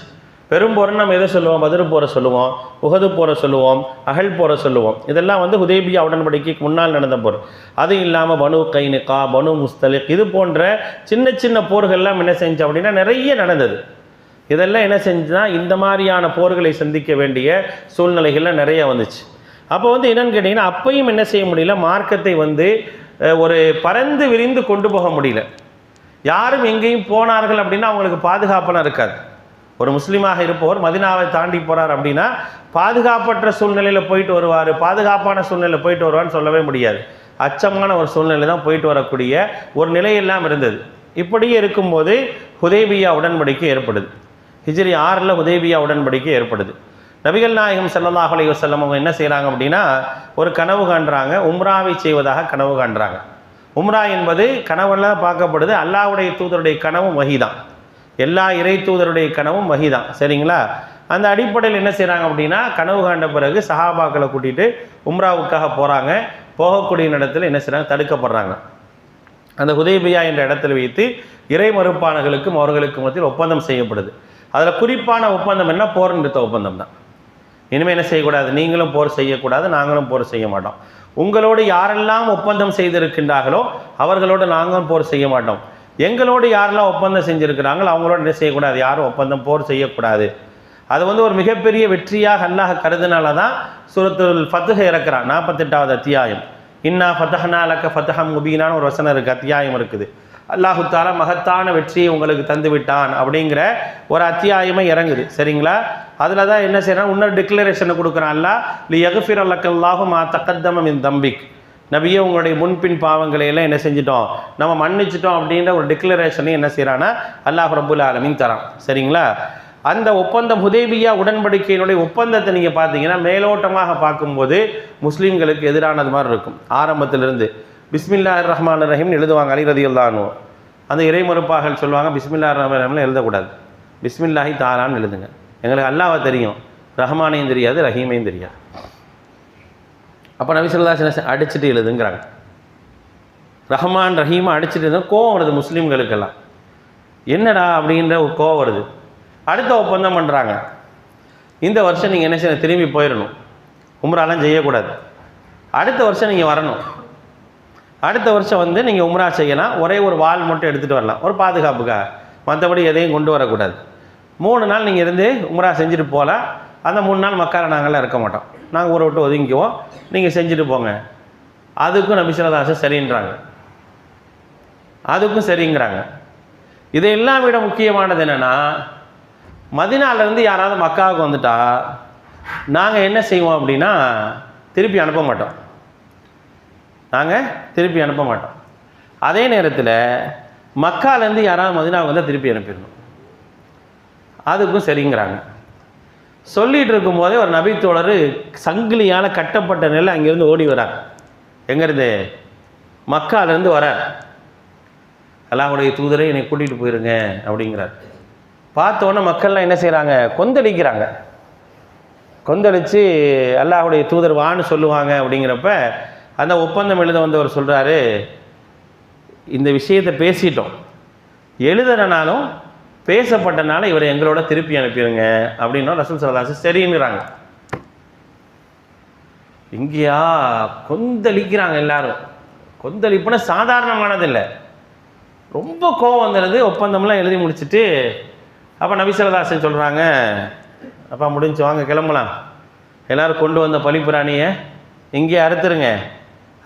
Speaker 1: பெரும்போர்னு நம்ம எதை சொல்லுவோம்? பத்ர் போரை சொல்லுவோம், உஹது போரை சொல்லுவோம், அஹல் போரை சொல்லுவோம். இதெல்லாம் வந்து ஹுதைபியா உடன்படிக்கைக்கு முன்னால் நடந்த போர். அது இல்லாமல் பனு கைனுகா, பனு முஸ்தலிக், இது போன்ற சின்ன சின்ன போர்கள்லாம் என்ன செஞ்சோம் அப்படின்னா நிறைய நடந்தது. இதெல்லாம் என்ன செஞ்சுன்னா இந்த மாதிரியான போர்களை சந்திக்க வேண்டிய சூழ்நிலைகள்லாம் நிறைய வந்துச்சு. அப்போ வந்து என்னென்னு கேட்டிங்கன்னா, அப்பையும் என்ன செய்ய முடியல, மார்க்கத்தை வந்து ஒரு பறந்து விரிந்து கொண்டு போக முடியல. யாரும் எங்கேயும் போனார்கள் அப்படின்னா அவங்களுக்கு பாதுகாப்பெல்லாம் இருக்காது. ஒரு முஸ்லீமாக இருப்பவர் மதினாவை தாண்டி போகிறார் அப்படின்னா பாதுகாப்பற்ற சூழ்நிலையில் போயிட்டு வருவார், பாதுகாப்பான சூழ்நிலையில் போயிட்டு வருவார்னு சொல்லவே முடியாது. அச்சமான ஒரு சூழ்நிலை தான் போயிட்டு வரக்கூடிய ஒரு நிலையெல்லாம் இருந்தது. இப்படியே இருக்கும்போது ஹுதைபியா உடன்படிக்கை ஏற்படுது. ஹிஜ்ரி 6 ஹுதைபியா உடன்படிக்கை ஏற்படுது. நபிகள் நாயகம் ஸல்லல்லாஹு அலைஹி வஸல்லம் அவங்க என்ன செய்கிறாங்க அப்படின்னா, ஒரு கனவு காண்றாங்க, உம்ராவை செய்வதாக கனவு காண்றாங்க. உம்ரா என்பது கனவெல்லாம் பார்க்கப்படுது. அல்லாஹ்வுடைய தூதருடைய கனவும் வஹீதான், எல்லா இறை தூதருடைய கனவும் வஹீதான், சரிங்களா? அந்த அடிப்படையில் என்ன செய்கிறாங்க அப்படின்னா, கனவு காண்ட பிறகு சஹாபாக்களை கூட்டிகிட்டு உம்ராவுக்காக போகிறாங்க. போகக்கூடிய இடத்துல என்ன செய்கிறாங்க, தடுக்கப்படுறாங்க. அந்த ஹுதைபியா என்ற இடத்துல வைத்து இறை மறுப்பாளர்களுக்கும் அவர்களுக்கு மத்தியில் ஒப்பந்தம் செய்யப்படுது. அதில் குறிப்பான ஒப்பந்தம் என்ன, போர் நிறுத்த ஒப்பந்தம் தான். இனிமேல் என்ன செய்யக்கூடாது, நீங்களும் போர் செய்யக்கூடாது, நாங்களும் போர் செய்ய மாட்டோம். உங்களோடு யாரெல்லாம் ஒப்பந்தம் செய்திருக்கின்றார்களோ அவர்களோடு நாங்களும் போர் செய்ய மாட்டோம். எங்களோடு யாரெல்லாம் ஒப்பந்தம் செஞ்சுருக்கிறாங்களோ அவங்களோட என்ன செய்யக்கூடாது, யாரும் ஒப்பந்தம் போர் செய்யக்கூடாது. அது வந்து ஒரு மிகப்பெரிய வெற்றியாக அல்லாஹ் கருதினால தான் சூரத்துல் ஃபத்ஹ் இறக்குறான். 48வது அத்தியாயம், இன்னா ஃபதஹ்னா லக ஃபதஹம் முபீனான்னு ஒரு வசனம் இருக்குது, அத்தியாயம் இருக்குது. அல்லாஹு தஆலா மகத்தான வெற்றியை உங்களுக்கு தந்து விட்டான் அப்படிங்கிற ஒரு அத்தியாயமே இறங்குது. சரிங்களா? அதில் தான் என்ன செய்யறான், இன்னொரு டிக்ளரேஷனை கொடுக்குறான். அல்லாஹ் லியக்ஃபிர லக்கல்லாஹு மா தகத்தம மின் தம்பிக், நபியே உங்களுடைய முன்பின் பாவங்களை எல்லாம் என்ன செஞ்சிட்டோம், நம்ம மன்னிச்சிட்டோம் அப்படின்ற ஒரு டிக்ளரேஷனை என்ன செய்யறான்னா அல்லாஹ் ரப்புல் ஆலமீன் தரான். சரிங்களா? அந்த ஒப்பந்தம் ஹுதைபியா உடன்படிக்கையினுடைய ஒப்பந்தத்தை நீங்கள் பார்த்தீங்கன்னா மேலோட்டமாக பார்க்கும்போது முஸ்லீம்களுக்கு எதிரானது மாதிரி இருக்கும். ஆரம்பத்திலிருந்து பிஸ்மில்லாஹிர் ரஹ்மானிர் ரஹீம்னு எழுதுவாங்க அலி ரலியல்லாஹு அன்ஹு. அந்த இறைமறுப்பார்கள் சொல்லுவாங்க பிஸ்மில்லாஹிர் ரஹ்மானிர் ரஹீம்னு எழுதக்கூடாது, பிஸ்மில்லாஹி தஆலான்னு எழுதுங்க. எங்களுக்கு அல்லாஹ்வை தெரியும், ரஹ்மானையும் தெரியாது, ரஹீமையும் தெரியாது. அப்போ நபி ஸல்லல்லாஹு அலைஹி வஸல்லம் அடிச்சுட்டு எழுதுங்கிறாங்க. ரஹ்மான் ரஹீமை அடிச்சுட்டு எழுத கோவம் வருது முஸ்லீம்களுக்கெல்லாம். என்னடா அப்படின்ற ஒரு கோவம் வருது. அடுத்த ஒப்பந்தம் பண்ணுறாங்க, இந்த வருஷம் நீங்கள் என்ன செய்யணும், திரும்பி போயிடணும், உம்ராலாம் செய்யக்கூடாது, அடுத்த வருஷம் நீங்கள் வரணும், அடுத்த வருஷம் வந்து நீங்கள் உம்ரா செய்யலாம், ஒரே ஒரு வால் மட்டும் எடுத்துகிட்டு வரலாம் ஒரு பாதுகாப்புக்காக, மற்றபடி எதையும் கொண்டு வரக்கூடாது. 3 நாள் நீங்கள் இருந்து உம்ரா செஞ்சுட்டு போகலாம், அந்த 3 நாள் மக்கால நாங்கள்லாம் இருக்க மாட்டோம், நாங்கள் ஊரை விட்டு ஒதுங்கிக்குவோம், நீங்கள் செஞ்சுட்டு போங்க. அதுக்கும் நபி ஸல்லல்லாஹு அலைஹி வஸல்லம் சரின்றாங்க, அதுக்கும் சரிங்கிறாங்க. இதையெல்லாம் விட முக்கியமானது என்னென்னா, மதீனாவிலேருந்து யாராவது மக்காவுக்கு வந்துட்டா நாங்கள் என்ன செய்வோம் அப்படின்னா திருப்பி அனுப்ப மாட்டோம், நாங்கள் திருப்பி அனுப்ப மாட்டோம். அதே நேரத்தில் மக்காலேருந்து யாராவது மதீனாவுக்கு வந்தால் திருப்பி அனுப்பிடணும், அதுக்கும் சரிங்கிறாங்க. சொல்லிகிட்டு இருக்கும்போதே ஒரு நபித்தோழர் சங்கிலியால் கட்டப்பட்ட நிலையில் அங்கேருந்து ஓடி வரார். எங்கேருந்து? மக்காலேருந்து வரார். அல்லாஹ்வுடைய தூதரை என்னை கூட்டிகிட்டு போயிருங்க அப்படிங்கிறார். பார்த்தோன்னே மக்கள்லாம் என்ன செய்கிறாங்க, கொந்தளிக்கிறாங்க. கொந்தளித்து அல்லாஹ்வுடைய தூதர் வான்னு சொல்லுவாங்க. அப்படிங்கிறப்ப அந்த ஒப்பந்தம் எழுத வந்தவர் சொல்கிறாரு, இந்த விஷயத்தை பேசிட்டோம், எழுதுறனாலும் பேசப்பட்டனால இவரை எங்களோட திருப்பி அனுப்பிடுங்க அப்படின்னா ரசூல் ஸல்லல்லாஹு அலைஹி வஸல்லம் சரிங்கிறாங்க. இங்கேயா கொந்தளிக்கிறாங்க எல்லாரும். கொந்தளிப்புனா சாதாரணமானது இல்லை, ரொம்ப கோவம் வந்துடுது. ஒப்பந்தம்லாம் எழுதி முடிச்சுட்டு அப்போ நபி ஸல்லல்லாஹு அலைஹி வஸல்லம் சொல்கிறாங்க, அப்பா முடிஞ்சு வாங்க கிளம்பலாம், எல்லோரும் கொண்டு வந்த பலிப்பிராணியை இங்கே அறுத்துருங்க,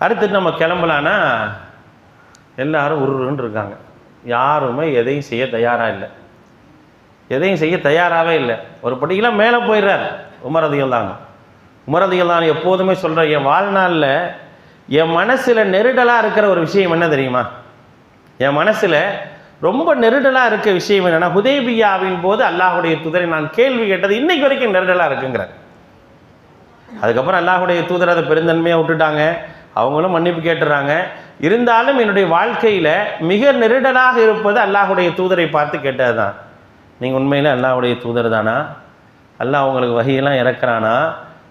Speaker 1: அறுத்துட்டு நம்ம கிளம்பலான்னா எல்லாரும் உருன்னு இருக்காங்க. யாருமே எதையும் செய்ய தயாராக இல்லை, எதையும் செய்ய தயாராகவே இல்லை. ஒரு படிக்கெல்லாம் மேலே போயிடுறார் உமர் ரலியல்லாஹு அன்ஹு. உமர் ரலியல்லாஹு அன்ஹு எப்போதுமே சொல்கிற, என் வாழ்நாளில் என் மனசில் நெருடலாக இருக்கிற ஒரு விஷயம் என்ன தெரியுமா, என் மனசில் ரொம்ப நெருடலாக இருக்க விஷயம் என்னென்னா, ஹுதைபியாவின் போது அல்லாஹ்வுடைய தூதரை நான் கேள்வி கேட்டது இன்னைக்கு வரைக்கும் நெருடலாக இருக்குங்கிறார். அதுக்கப்புறம் அல்லாஹ்வுடைய தூதர் அதை பெருந்தன்மையாக விட்டுட்டாங்க, அவங்களும் மன்னிப்பு கேட்டுறாங்க. இருந்தாலும் என்னுடைய வாழ்க்கையில் மிக நெருடலாக இருப்பது அல்லாஹ்வுடைய தூதரை பார்த்து கேட்டது தான். நீங்கள் உண்மையில் அல்லாஹ்வுடைய தூதர் தானா, அல்லாஹ் உங்களுக்கு வஹியெல்லாம் இறக்குறானா,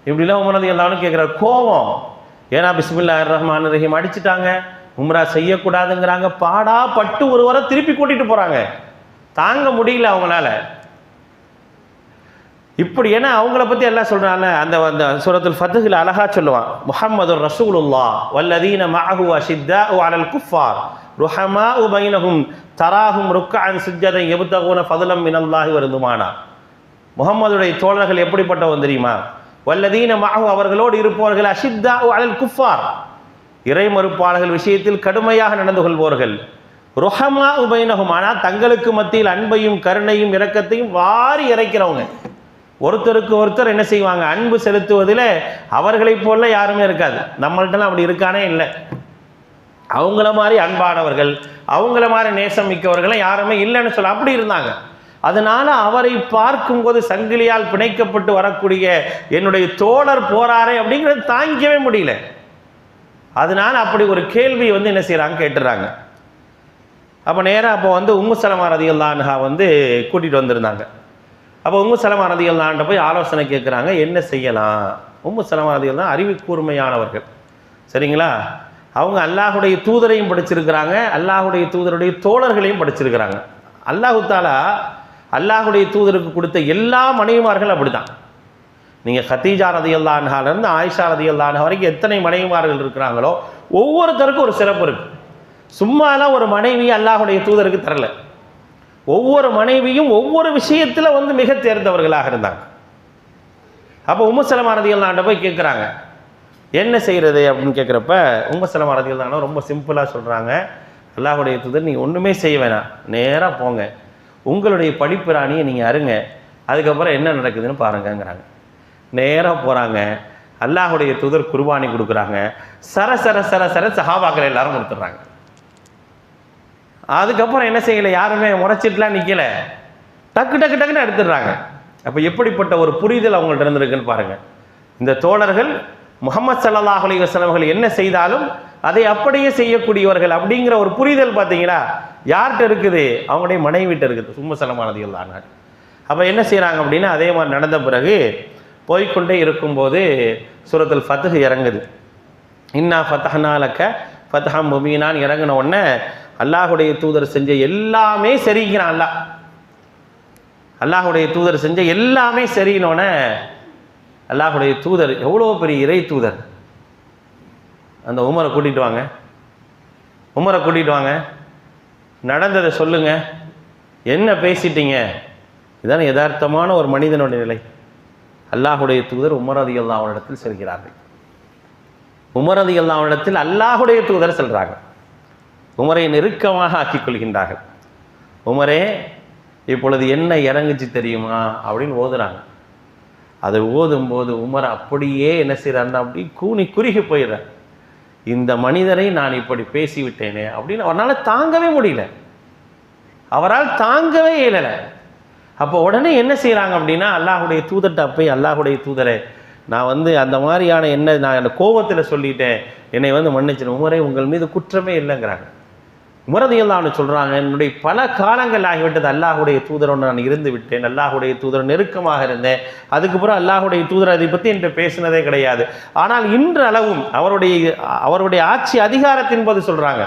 Speaker 1: இப்படிலாம் உமர் ரலியல்லாஹு அன்ஹு கேட்குற கோபம். ஏன்னா பிஸ்மில்லாஹிர் ரஹ்மானிர் ரஹீம் அடிச்சுட்டாங்க, உம்ரா செய்யக்கூடாதுங்கிறாங்க, பாடா பட்டு ஒரு வாரம் திருப்பி கூட்டிகிட்டு போகிறாங்க, தாங்க முடியல அவங்களால. இப்படி ஏன்னா அவங்கள பற்றி எல்லாம் சொல்கிறாங்க. அந்த சூரத்துல் ஃபத்ஹில் அழகா சொல்லுவான், முஹம்மதுர் ரசூலுல்லாஹ் வல்லதீன மஅஹு அஷித்தாஉ அலல் குஃபார் ருஹமாஉ பைனஹும் தராஹும் ருக்அன் சுஜ்ஜதன் யப்தகூன ஃபضலம் மினல்லாஹி வ ரிதுவானா. முஹம்மதுடைய தோழர்கள் எப்படிப்பட்டவங்க தெரியுமா, வல்லதீன மஅஹு அவர்களோடு இருப்பவர்கள் அஷித்தாஉ அலல் குஃபார் இறை மறுப்பாளர்கள் விஷயத்தில் கடுமையாக நடந்து கொள்வோர்கள், ருஹமாஉ பைனஹும் ஆனால் தங்களுக்கு மத்தியில் அன்பையும் கருணையும் இரக்கத்தையும் வாரி இறைக்கிறவங்க. ஒருத்தருக்கு ஒருத்தர் என்ன செய்வாங்க, அன்பு செலுத்துவதில் அவர்களை போல யாருமே இருக்காது. நம்மள்ட்டலாம் அப்படி இருக்கானே இல்லை. அவங்கள மாதிரி அன்பானவர்கள், அவங்கள மாதிரி நேசம் மிக்கவர்களும் யாருமே இல்லைன்னு சொல்ல அப்படி இருந்தாங்க. அதனால அவரை பார்க்கும்போது சங்கிலியால் பிணைக்கப்பட்டு வரக்கூடிய என்னுடைய தோழர் போறாரே அப்படிங்கிறது தாங்கிக்கவே முடியல. அதனால அப்படி ஒரு கேள்வி வந்து என்ன செய்யறாங்க, கேட்டுறாங்க. அப்போ நேராக அப்போ வந்து உம்மு சலமா ரலியல்லாஹு அன்ஹா வந்து கூட்டிகிட்டு வந்திருந்தாங்க. அப்போ உம்மு சலமா ரலியல்லாஹு அன்ஹா போய் ஆலோசனை கேட்குறாங்க, என்ன செய்யலாம். உம்மு சலமா ரலியல்லாஹு அறிவு கூர்மையானவர்கள், சரிங்களா. அவங்க அல்லாஹுடைய தூதரையும் படிச்சிருக்கிறாங்க, அல்லாஹுடைய தூதருடைய தோழர்களையும் படிச்சிருக்கிறாங்க. அல்லாஹு தாலா அல்லாஹுடைய தூதருக்கு கொடுத்த எல்லா மனைவிமார்கள் அப்படி தான். நீங்கள் கதீஜா ரலியல்லாஹு அன்ஹாலேருந்து ஆயிஷா ரலியல்லாஹு அன்ஹா வரைக்கும் எத்தனை மனைவிமார்கள் இருக்கிறாங்களோ ஒவ்வொருத்தருக்கும் ஒரு சிறப்பு இருக்குது. சும்மாலாம் ஒரு மனைவி அல்லாஹுடைய தூதருக்கு தரல. ஒவ்வொரு மனைவியும் ஒவ்வொரு விஷயத்தில் வந்து மிக தேர்ந்தவர்களாக இருந்தாங்க. அப்போ உம்மு சலமா ரலியல்லாஹு அன்ஹா போய் கேட்குறாங்க, என்ன செய்கிறது அப்படின்னு கேட்குறப்ப சலமா ரலியல்லாஹு அன்ஹு ரொம்ப சிம்பிளாக சொல்கிறாங்க, அல்லாஹ்வுடைய தூதர் நீங்கள் ஒன்றுமே செய்ய வேணாம், நேராக போங்க, உங்களுடைய படிப்பிராணியை நீங்கள் அருங்க, அதுக்கப்புறம் என்ன நடக்குதுன்னு பாருங்கங்கிறாங்க. நேராக போகிறாங்க, அல்லாஹ்வுடைய தூதர் குர்பானி கொடுக்குறாங்க, சர சர சர சர சஹாபாக்கள் எல்லாரும் கொடுத்துட்றாங்க. அதுக்கப்புறம் என்ன செய்யலை, யாருமே முறைச்சிட்டுலாம் நிற்கலை, டக்கு டக்கு டக்குன்னு எடுத்துடுறாங்க. அப்போ எப்படிப்பட்ட ஒரு புரிதல் அவங்கள்ட்ட இருந்திருக்குன்னு பாருங்கள். இந்த தோழர்கள் முஹம்மது ஸல்லல்லாஹு அலைஹி வஸல்லம் அவர்கள் என்ன செய்தாலும் அதை அப்படியே செய்யக்கூடியவர்கள் அப்படிங்கிற ஒரு புரிதல் பார்த்தீங்களா யார்கிட்ட இருக்குது, அவங்களுடைய மனைவிட்ட இருக்குது, உம்மு ஸலமா ரலியல்லாஹு அன்ஹா. அப்போ என்ன செய்கிறாங்க அப்படின்னா, அதே மாதிரி நடந்த பிறகு போய்கொண்டே இருக்கும்போது சூரத்துல் ஃபத்ஹ் இறங்குது. இன்னா ஃபதஹ்னா லக ஃபத்ஹம் முபீனான்னு இறங்கின உடனே அல்லாஹுடைய தூதர் செஞ்ச எல்லாமே சரிங்கிறான். அல்லாஹுடைய தூதர் செஞ்ச எல்லாமே சரினோடனே அல்லாஹுடைய தூதர் எவ்வளோ பெரிய இறை தூதர், அந்த உமரை கூட்டிகிட்டு வாங்க, உமரை கூட்டிகிட்டு வாங்க, நடந்ததை சொல்லுங்க, என்ன பேசிட்டீங்க, இதான யதார்த்தமான ஒரு மனிதனுடைய நிலை. அல்லாஹுடைய தூதர் உமர் ரலியல்லாஹு அன்ஹு இடத்தில் செல்கிறார்கள். உமர் ரலியல்லாஹு அன்ஹு இடத்தில் அல்லாஹுடைய தூதர் செல்கிறாங்க. உமரை நெருக்கமாக ஆக்கிக் கொள்கின்றார்கள். உமரே இப்பொழுது என்ன இறங்குச்சு தெரியுமா அப்படின்னு ஓதுறாங்க. அதை ஓதும்போது உமர் அப்படியே என்ன செய்கிறாருன்னா அப்படி குறுகி போயிடுறார். இந்த மனிதரை நான் இப்படி பேசிவிட்டேனே அப்படின்னு அவரால் தாங்கவே முடியல, அவரால் தாங்கவே இயலலை. அப்போ உடனே என்ன செய்கிறாங்க அப்படின்னா, அல்லாஹுடைய தூதர்கிட்ட போய், அல்லாஹுடைய தூதரை நான் அந்த மாதிரியான நான் அந்த கோபத்தில் சொல்லிட்டேன், என்னை மன்னிச்சிடும், உமரே உங்கள் மீது குற்றமே இல்லைங்கிறாங்க. உமர் ரலியல்லாஹு அன்ஹு சொல்கிறாங்க, என்னுடைய பல காலங்கள் ஆகிவிட்டது அல்லாஹுடைய தூதரோடு நான் இருந்து விட்டேன், அல்லாஹுடைய தூதர் நெருக்கமாக இருந்தேன், அதுக்கப்புறம் அல்லாஹுடைய தூதர் அதை பற்றி என்கிட்ட பேசினதே கிடையாது. ஆனால் இன்று அளவும் அவருடைய ஆட்சி அதிகாரத்தின் போது சொல்கிறாங்க,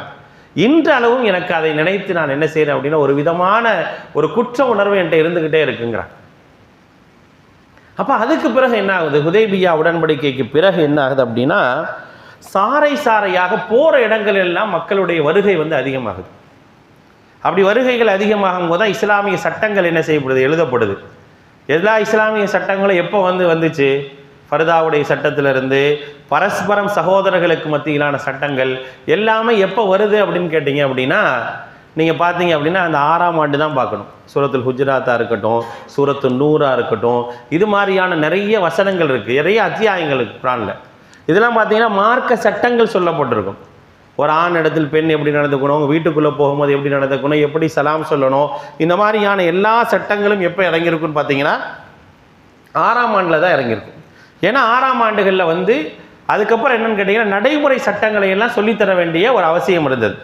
Speaker 1: இன்று அளவும் எனக்கு அதை நினைத்து நான் என்ன செய்கிறேன் அப்படின்னா ஒரு விதமான ஒரு குற்ற உணர்வு என்கிட்ட இருந்துக்கிட்டே இருக்குங்கிறாங்க. அப்போ அதுக்கு பிறகு என்ன ஆகுது, ஹுதைபியா உடன்படிக்கைக்கு பிறகு என்ன ஆகுது அப்படின்னா, சாறை சாறையாக போகிற இடங்கள் எல்லாம் மக்களுடைய வருகை அதிகமாகுது. அப்படி வருகைகள் அதிகமாகும் போது தான் இஸ்லாமிய சட்டங்கள் என்ன செய்யப்படுது, எழுதப்படுது. எல்லா இஸ்லாமிய சட்டங்களும் எப்போ வந்துச்சு, ஃபர்தாவுடைய சட்டத்திலிருந்து பரஸ்பரம் சகோதரர்களுக்கு மத்தியிலான சட்டங்கள் எல்லாமே எப்போ வருது அப்படின்னு கேட்டிங்க அப்படின்னா, நீங்கள் பார்த்தீங்க அப்படின்னா அந்த 6ஆம் ஆண்டு தான் பார்க்கணும். சூரத்துல் ஹுஜராத்தாக இருக்கட்டும், சூரத்து நூராக இருக்கட்டும், இது மாதிரியான நிறைய வசனங்கள் இருக்குது, நிறைய அத்தியாயங்கள் இருக்குது குர்ஆனில். இதெல்லாம் பார்த்தீங்கன்னா மார்க்க சட்டங்கள் சொல்லப்பட்டிருக்கும். ஒரு ஆண் இடத்தில் பெண் எப்படி நடந்துக்கணும், வீட்டுக்குள்ளே போகும்போது எப்படி நடந்துக்கணும், எப்படி சலாம் சொல்லணும், இந்த மாதிரியான எல்லா சட்டங்களும் எப்போ இறங்கியிருக்குன்னு பார்த்தீங்கன்னா 6ஆம் ஆண்டில் தான் இறங்கியிருக்கும். ஏன்னா 6ஆம் ஆண்டுகளில் அதுக்கப்புறம் என்னென்னு கேட்டிங்கன்னா நடைமுறை சட்டங்களை எல்லாம் சொல்லித்தர வேண்டிய ஒரு அவசியம் இருந்தது.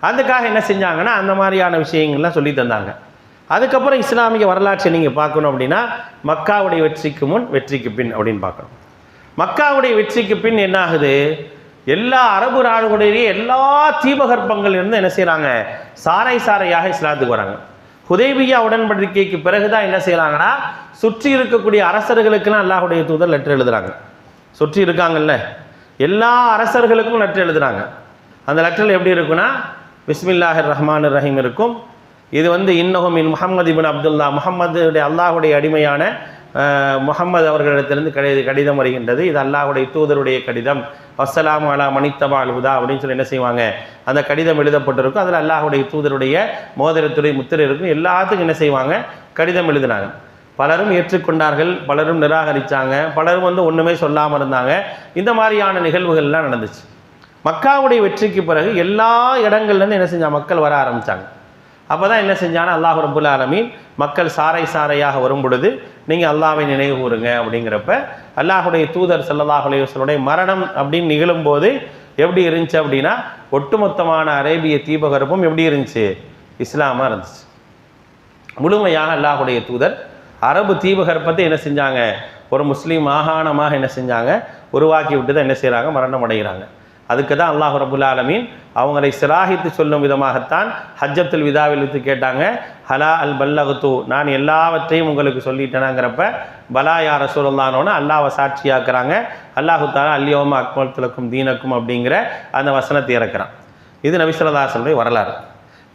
Speaker 1: அதுக்காக என்ன செஞ்சாங்கன்னா அந்த மாதிரியான விஷயங்கள்லாம் சொல்லி தந்தாங்க. அதுக்கப்புறம் இஸ்லாமிய வரலாற்றை நீங்கள் பார்க்கணும் அப்படின்னா, மக்காவுடைய வெற்றிக்கு முன் வெற்றிக்கு பின் அப்படின்னு பார்க்கணும். மக்காவுடைய வெற்றிக்கு பின் என்ன ஆகுது, எல்லா அரபு நாடுகளுடைய எல்லா தீபகற்பங்கள் இருந்து என்ன செய்கிறாங்க, சாறை சாறையாக இஸ்லாத்துக்கு வராங்க. ஹுதைபியா உடன்படிக்கைக்கு பிறகுதான் என்ன செய்கிறாங்கன்னா, சுற்றி இருக்கக்கூடிய அரசர்களுக்கெல்லாம் அல்லாஹுடைய தூதர் லெட்டர் எழுதுகிறாங்க. சுற்றி இருக்காங்கல்ல எல்லா அரசர்களுக்கும் லெட்டர் எழுதுகிறாங்க. அந்த லெட்டரில் எப்படி இருக்குன்னா, பிஸ்மில்லாஹிர் ரஹ்மானிர் ரஹீம் இருக்கும். இது இன்னஹு மின் முஹம்மது இப்னு அப்துல்லா, முஹம்மதுடைய அல்லாஹுடைய அடிமையான முஹம்மது அவர்களிடத்திலிருந்து கடிதம் வருகின்றது, இது அல்லாஹுடைய தூதருடைய கடிதம், வஸ்ஸலாமு அலா மனித்தபா அல் ஹுதா அப்படின்னு சொல்லி என்ன செய்வாங்க, அந்த கடிதம் எழுதப்பட்டிருக்கும். அதில் அல்லாஹுடைய தூதருடைய மோதிரத்துடைய முத்திரை இருக்கும். எல்லாத்துக்கும் என்ன செய்வாங்க, கடிதம் எழுதினாங்க. பலரும் ஏற்றுக்கொண்டார்கள், பலரும் நிராகரித்தாங்க, பலரும் ஒன்றுமே சொல்லாமல் இருந்தாங்க. இந்த மாதிரியான நிகழ்வுகள்லாம் நடந்துச்சு. மக்காவுடைய வெற்றிக்கு பிறகு எல்லா இடங்கள்லேருந்து என்ன செஞ்சாங்க, மக்கள் வர ஆரம்பித்தாங்க. அப்போ தான் என்ன செஞ்சாங்கன்னா, அல்லாஹ் ரப்புல் ஆலமீன் மக்கள் சாறை சாறையாக வரும் பொழுது நீங்கள் அல்லாஹ்வை நினைவு கூறுங்க அப்படிங்கிறப்ப, அல்லாஹுடைய தூதர் ஸல்லல்லாஹு அலைஹி வஸல்லம் மரணம் அப்படின்னு நிகழும்போது எப்படி இருந்துச்சு அப்படின்னா, ஒட்டுமொத்தமான அரேபிய தீபகற்பம் எப்படி இருந்துச்சு, இஸ்லாமாக இருந்துச்சு. முழுமையாக அல்லாஹுடைய தூதர் அரபு தீபகற்பத்தை என்ன செஞ்சாங்க, ஒரு முஸ்லீம் மாகாணமாக என்ன செஞ்சாங்க, உருவாக்கி விட்டு தான் என்ன செய்கிறாங்க, மரணம் அடைகிறாங்க. அதுக்கு தான் அல்லாஹ் ரப்புல் ஆலமீன் அவங்களை சிலாகித்து சொல்லும் விதமாகத்தான் ஹஜ்ஜத்துல் விதாவில் வைத்து கேட்டாங்க, ஹலா அல் பல்லகுத்து, நான் எல்லாவற்றையும் உங்களுக்கு சொல்லிட்டேனாங்கிறப்ப பலா யா ரசூலுல்லாஹ்னு அல்லாஹ்வை சாட்சியாக்குறாங்க. அல்லாஹு தஆலா அல்யௌம அக்மல்து லக்கும் தீனக்கும் அப்படிங்கிற அந்த வசனத்தை இறக்குறான். இது நபி ஸல்லல்லாஹு அலைஹி வஸல்லம் வரலாறு.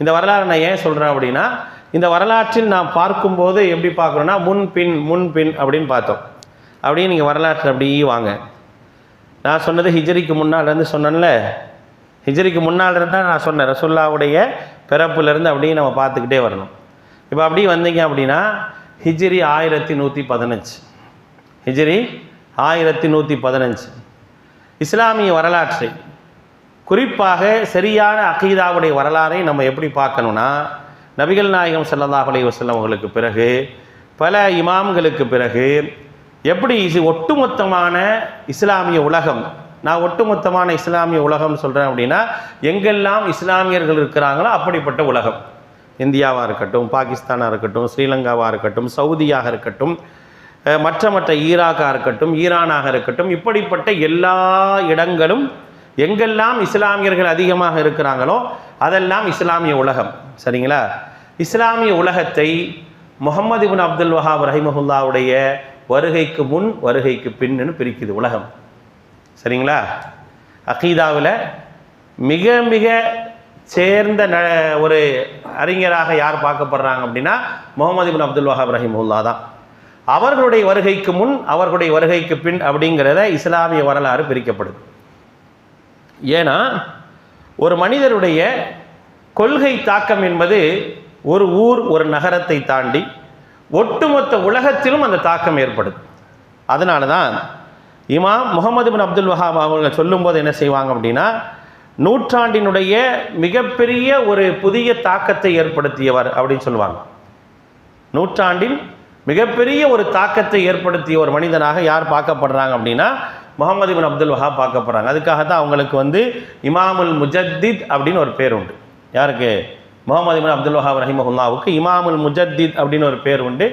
Speaker 1: இந்த வரலாறு நான் ஏன் சொல்கிறேன் அப்படின்னா, இந்த வரலாற்றில் நாம் பார்க்கும்போது எப்படி பார்க்குறோன்னா, முன் பின் அப்படின்னு பார்த்தோம். அப்படியே நீங்கள் வரலாற்றில் அப்படியே வாங்க. நான் சொன்னது ஹிஜ்ரிக்கு முன்னால் இருந்து சொன்னேன்ல, ஹிஜ்ரிக்கு முன்னால் இருந்தால் நான் சொன்னேன் ரசூலுல்லாவுடைய பிறப்புலேருந்து அப்படியே நம்ம பார்த்துக்கிட்டே வரணும். இப்போ அப்படியே வந்தீங்க அப்படின்னா ஹிஜ்ரி 1115, ஹிஜ்ரி 1115 இஸ்லாமிய வரலாற்றை, குறிப்பாக சரியான அகீதாவுடைய வரலாறை நம்ம எப்படி பார்க்கணுன்னா, நபிகள் நாயகம் ஸல்லல்லாஹு அலைஹி வஸல்லம் அவர்களுக்கு பிறகு பல இமாம்களுக்கு பிறகு எப்படி ஒட்டுமொத்தமான இஸ்லாமிய உலகம், நான் ஒட்டுமொத்தமான இஸ்லாமிய உலகம் சொல்கிறேன் அப்படின்னா எங்கெல்லாம் இஸ்லாமியர்கள் இருக்கிறாங்களோ அப்படிப்பட்ட உலகம், இந்தியாவாக இருக்கட்டும், பாகிஸ்தானாக இருக்கட்டும், ஸ்ரீலங்காவாக இருக்கட்டும், சவுதியாக இருக்கட்டும், மற்ற ஈராக்காக இருக்கட்டும், ஈரானாக இருக்கட்டும், இப்படிப்பட்ட எல்லா இடங்களும் எங்கெல்லாம் இஸ்லாமியர்கள் அதிகமாக இருக்கிறாங்களோ அதெல்லாம் இஸ்லாமிய உலகம். சரிங்களா? இஸ்லாமிய உலகத்தை முஹம்மது இப்னு அப்துல் வஹாப் ரஹிமஹுல்லாவுடைய வருகைக்கு முன் வருகைக்கு பின்னு பிரிக்குது உலகம். சரிங்களா? அகீதாவில் மிக மிக சேர்ந்த ஒரு அறிஞராக யார் பார்க்கப்படுறாங்க அப்படின்னா முஹம்மது இப்னு அப்துல் வஹாப் ரஹிமஹுல்லா தான். அவர்களுடைய வருகைக்கு முன் அவர்களுடைய வருகைக்கு பின் அப்படிங்கிறத இஸ்லாமிய வரலாறு பிரிக்கப்படுது. ஏன்னா ஒரு மனிதருடைய கொள்கை தாக்கம் என்பது ஒரு ஊர் ஒரு நகரத்தை தாண்டி ஒட்டுமொத்த உலகத்திலும் அந்த தாக்கம் ஏற்படுது. அதனால தான் இமாம் முஹம்மது இப்னு அப்துல் வஹாப் அவங்க சொல்லும்போது என்ன செய்வாங்க அப்படின்னா, நூற்றாண்டினுடைய மிகப்பெரிய ஒரு புதிய தாக்கத்தை ஏற்படுத்தியவர் அப்படின்னு சொல்லுவாங்க. நூற்றாண்டின் மிகப்பெரிய ஒரு தாக்கத்தை ஏற்படுத்திய ஒரு மனிதனாக யார் பார்க்கப்படுறாங்க அப்படின்னா முஹம்மது இப்னு அப்துல் வஹாப் பார்க்கப்படுறாங்க. அதுக்காகத்தான் அவங்களுக்கு இமாமுல் முஜத்தித் அப்படின்னு ஒரு பேர் உண்டு. யாருக்கு? முஹம்மது இப்னு அப்துல் வஹாப் ரஹிமஹுல்லாவுக்கு இமாமுல் முஜத்தித் அப்படின்னு ஒரு பேர் உண்டு.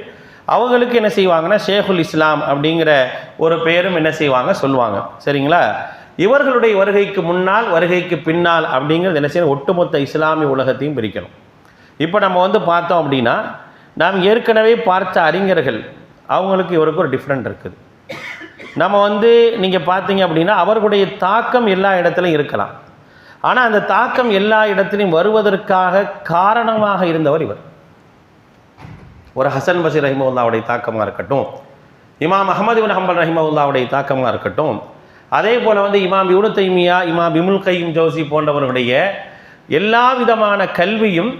Speaker 1: அவங்களுக்கு என்ன செய்வாங்கன்னா ஷேகுல் இஸ்லாம் அப்படிங்கிற ஒரு பேரும் என்ன செய்வாங்க சொல்லுவாங்க. சரிங்களா? இவர்களுடைய வருகைக்கு முன்னால் வருகைக்கு பின்னால் அப்படிங்கிறது என்ன செய்யணும், ஒட்டுமொத்த இஸ்லாமிய உலகத்தையும் பிரிக்கணும். இப்போ நம்ம பார்த்தோம் அப்படின்னா நாம் ஏற்கனவே பார்த்த அறிஞர்கள் அவங்களுக்கு இவருக்கு ஒரு டிஃப்ரெண்ட் இருக்குது. நம்ம நீங்கள் பார்த்தீங்க அப்படின்னா அவர்களுடைய தாக்கம் எல்லா இடத்துலையும் இருக்கலாம். ஆனால் அந்த தாக்கம் எல்லா இடத்துலையும் வருவதற்காக காரணமாக இருந்தவர் இவர். ஒரு ஹசன் பஸீர் ரஹிமஹுல்லாவுடைய தாக்கமாக இருக்கட்டும், இமாம் அஹ்மது இப்னு ஹம்பல் ரஹிமஹுல்லாவுடைய தாக்கமாக இருக்கட்டும், அதே போல் இமாம் இப்னு தைமியா, இமாம் இப்னுல் கய்யிம் ஜௌஸி போன்றவர்களுடைய எல்லா விதமான கல்வியும்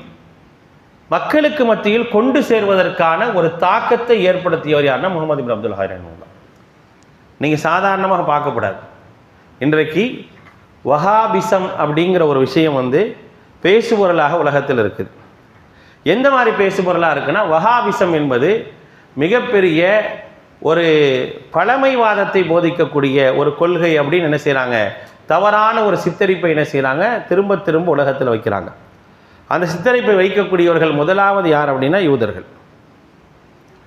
Speaker 1: மக்களுக்கு மத்தியில் கொண்டு சேர்வதற்கான ஒரு தாக்கத்தை ஏற்படுத்தியவர் யாருன்னா முஹம்மது இப்னு அப்துல் வஹாப் ரஹிமஹுல்லா. நீங்கள் சாதாரணமாக பார்க்கக்கூடாது. இன்றைக்கு வஹாபிசம் அப்படிங்கிற ஒரு விஷயம் பேசுபொருளாக உலகத்தில் இருக்குது. எந்த மாதிரி பேசுபொருளாக இருக்குன்னா, வஹாபிசம் என்பது மிகப்பெரிய ஒரு பழமைவாதத்தை போதிக்கக்கூடிய ஒரு கொள்கை அப்படின்னு என்ன செய்கிறாங்க, தவறான ஒரு சித்தரிப்பை என்ன செய்கிறாங்க, திரும்ப திரும்ப உலகத்தில் வைக்கிறாங்க. அந்த சித்தரிப்பை வைக்கக்கூடியவர்கள் முதலாவது யார் அப்படின்னா யூதர்கள்.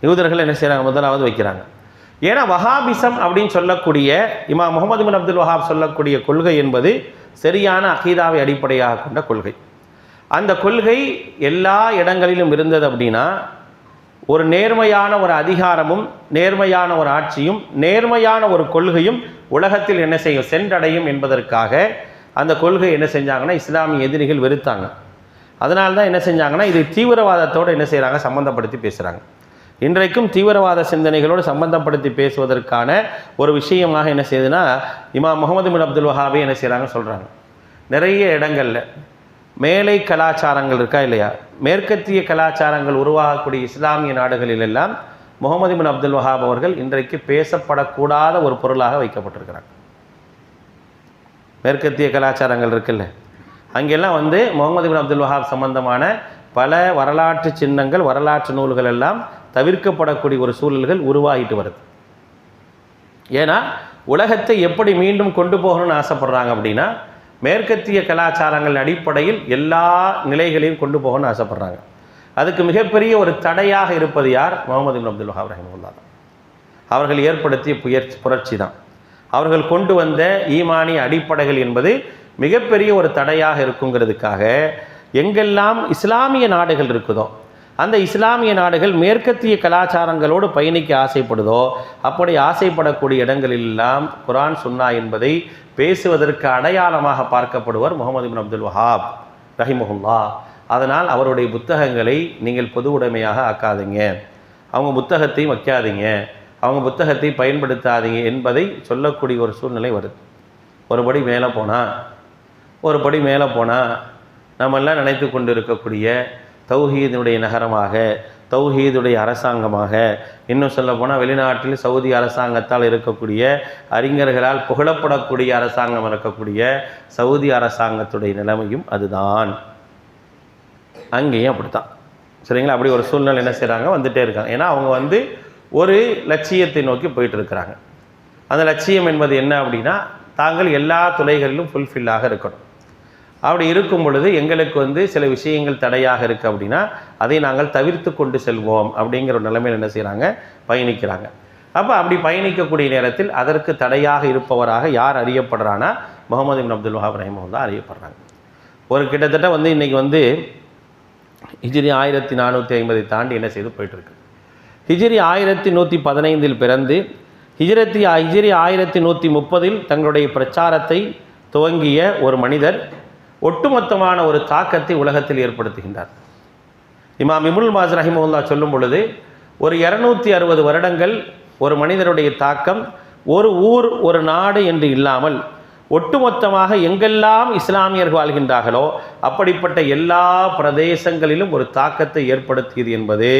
Speaker 1: யூதர்கள் என்ன செய்கிறாங்க, முதலாவது வைக்கிறாங்க. ஏன்னா வஹாபிசம் அப்படின்னு சொல்லக்கூடிய இமாம் முஹம்மது இப்னு அப்துல் வஹாப் சொல்லக்கூடிய கொள்கை என்பது சரியான அகீதாவை அடிப்படையாக கொண்ட கொள்கை. அந்த கொள்கை எல்லா இடங்களிலும் இருந்தது அப்படின்னா ஒரு நேர்மையான ஒரு அதிகாரமும் நேர்மையான ஒரு ஆட்சியும் நேர்மையான ஒரு கொள்கையும் உலகத்தில் என்ன செய்யும், சென்றடையும் என்பதற்காக அந்த கொள்கை என்ன செஞ்சாங்கன்னா இஸ்லாமிய எதிரிகள் வெறுத்தாங்க. அதனால தான் என்ன செஞ்சாங்கன்னா இது தீவிரவாதத்தோடு என்ன செய்கிறாங்க, சம்மந்தப்படுத்தி பேசுகிறாங்க. இன்றைக்கும் தீவிரவாத சிந்தனைகளோடு சம்பந்தப்படுத்தி பேசுவதற்கான ஒரு விஷயமாக என்ன செய்யுதுன்னா இமாம் முஹம்மது இப்னு அப்துல் வஹாபை என்ன செய்கிறாங்க சொல்கிறாங்க. நிறைய இடங்களில் மேலை கலாச்சாரங்கள் இருக்கா இல்லையா, மேற்கத்திய கலாச்சாரங்கள் உருவாகக்கூடிய இஸ்லாமிய நாடுகளிலெல்லாம் முஹம்மது இப்னு அப்துல் வஹாப் அவர்கள் இன்றைக்கு பேசப்படக்கூடாத ஒரு பொருளாக வைக்கப்பட்டிருக்கிறாங்க. மேற்கத்திய கலாச்சாரங்கள் இருக்குல்ல, அங்கெல்லாம் முஹம்மது இப்னு அப்துல் வஹாப் சம்பந்தமான பல வரலாற்று சின்னங்கள் வரலாற்று நூல்கள் எல்லாம் தவிர்க்கப்படக்கூடிய ஒரு சூழல்கள் உருவாகிட்டு வருது. ஏன்னா உலகத்தை எப்படி மீண்டும் கொண்டு போகணும்னு ஆசைப்படுறாங்க அப்படின்னா மேற்கத்திய கலாச்சாரங்கள் அடிப்படையில் எல்லா நிலைகளையும் கொண்டு போகணும்னு ஆசைப்படுறாங்க. அதுக்கு மிகப்பெரிய ஒரு தடையாக இருப்பது யார், முஹம்மது இப்னு அப்துல் வஹாப் ரஹிமஹுல்லாஹ் தான். அவர்கள் ஏற்படுத்திய புரட்சி தான். அவர்கள் கொண்டு வந்த ஈமானிய அடிப்படைகள் என்பது மிகப்பெரிய ஒரு தடையாக இருக்குங்கிறதுக்காக எங்கெல்லாம் இஸ்லாமிய நாடுகள் இருக்குதோ அந்த இஸ்லாமிய நாடுகள் மேற்கத்திய கலாச்சாரங்களோடு பயணிக்க ஆசைப்படுதோ அப்படி ஆசைப்படக்கூடிய இடங்களெல்லாம் குர்ஆன் சுன்னா என்பதை பேசுவதற்கு அடையாளமாக பார்க்கப்படுவர் முஹம்மது இப்னு அப்துல் வஹாப் ரஹிமஹுல்லாஹ். அதனால் அவருடைய புத்தகங்களை நீங்கள் பொது உடைமையாக ஆக்காதீங்க, அவங்க புத்தகத்தையும் வைக்காதீங்க, அவங்க புத்தகத்தை பயன்படுத்தாதீங்க என்பதை சொல்லக்கூடிய ஒரு சூழ்நிலை வருது. ஒரு படி மேலே போனால் நம்மெல்லாம் நினைத்து கொண்டு இருக்கக்கூடிய தௌஹீதுடைய நகரமாக, தௌஹீதுடைய அரசாங்கமாக, இன்னும் சொல்லப்போனால் வெளிநாட்டில் சவுதி அரசாங்கத்தால் இருக்கக்கூடிய அறிஞர்களால் புகழப்படக்கூடிய அரசாங்கம் இருக்கக்கூடிய சவுதி அரசாங்கத்துடைய நிலைமையும் அதுதான். அங்கேயும் அப்படித்தான். சரிங்களா? அப்படி ஒரு சூழ்நிலை என்ன செய்கிறாங்க, வந்துகிட்டே இருக்காங்க. ஏன்னா அவங்க ஒரு லட்சியத்தை நோக்கி போயிட்டு இருக்கிறாங்க. அந்த லட்சியம் என்பது என்ன அப்படின்னா, தாங்கள் எல்லா துறைகளிலும் ஃபுல்ஃபில்லாக இருக்கணும். அப்படி இருக்கும் பொழுது எங்களுக்கு சில விஷயங்கள் தடையாக இருக்குது அப்படின்னா அதை நாங்கள் தவிர்த்து கொண்டு செல்வோம் அப்படிங்கிற ஒரு நிலைமையில் என்ன செய்கிறாங்க, பயணிக்கிறாங்க. அப்போ அப்படி பயணிக்கக்கூடிய நேரத்தில் அதற்கு தடையாக இருப்பவராக யார் அறியப்படுறான்னா முகமது இப்னு அப்துல் வஹாப் ரஹிமஹுல்லாஹ் அறியப்படுறாங்க. ஒரு கிட்டத்தட்ட இன்றைக்கி ஹிஜ்ரி 1450 தாண்டி என்ன செய்து போயிட்டுருக்கு. ஹிஜ்ரி 1115 பிறந்து ஹிஜ்ரி 1130 தங்களுடைய பிரச்சாரத்தை துவங்கிய ஒரு மனிதர் ஒட்டுமொத்தமான ஒரு தாக்கத்தை உலகத்தில் ஏற்படுத்துகின்றார். இமாம் இப்னுல் பாஸ் ரஹிமஹுல்லாஹ் சொல்லும் பொழுது, ஒரு 260 வருடங்கள் ஒரு மனிதருடைய தாக்கம் ஒரு ஊர் ஒரு நாடு என்று இல்லாமல் ஒட்டுமொத்தமாக எங்கெல்லாம் இஸ்லாமியர்கள் வாழ்கின்றார்களோ அப்படிப்பட்ட எல்லா பிரதேசங்களிலும் ஒரு தாக்கத்தை ஏற்படுத்தியது என்பது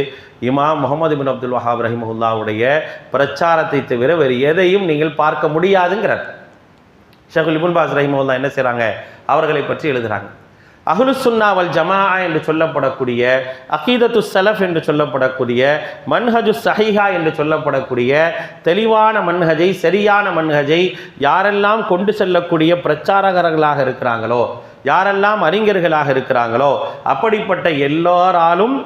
Speaker 1: இமாம் முகமது இப்னு அப்துல் வஹாப் ரஹிமஹுல்லாஹ்வுடைய பிரச்சாரத்தை தவிர வேறு எதையும் நீங்கள் பார்க்க முடியாதுங்கிறார். ஷேகுல் இப்னு பாஸ் ரஹிமஹுல்லாஹ் என்ன செய்கிறாங்க, அவர்களை பற்றி எழுதுகிறாங்க. அஹ்லுஸ் சுன்னா வல் ஜமாஅ என்று சொல்லப்படக்கூடிய, அகீதத்து ஸலஃப் என்று சொல்லப்படக்கூடிய, மன்ஹஜு ஸஹீஹா என்று சொல்லப்படக்கூடிய தெளிவான மன்ஹஜை, சரியான மன்ஹஜை யாரெல்லாம் கொண்டு செல்லக்கூடிய பிரச்சாரகர்களாக இருக்கிறாங்களோ, யாரெல்லாம் அறிஞர்களாக இருக்கிறாங்களோ அப்படிப்பட்ட எல்லோராலும்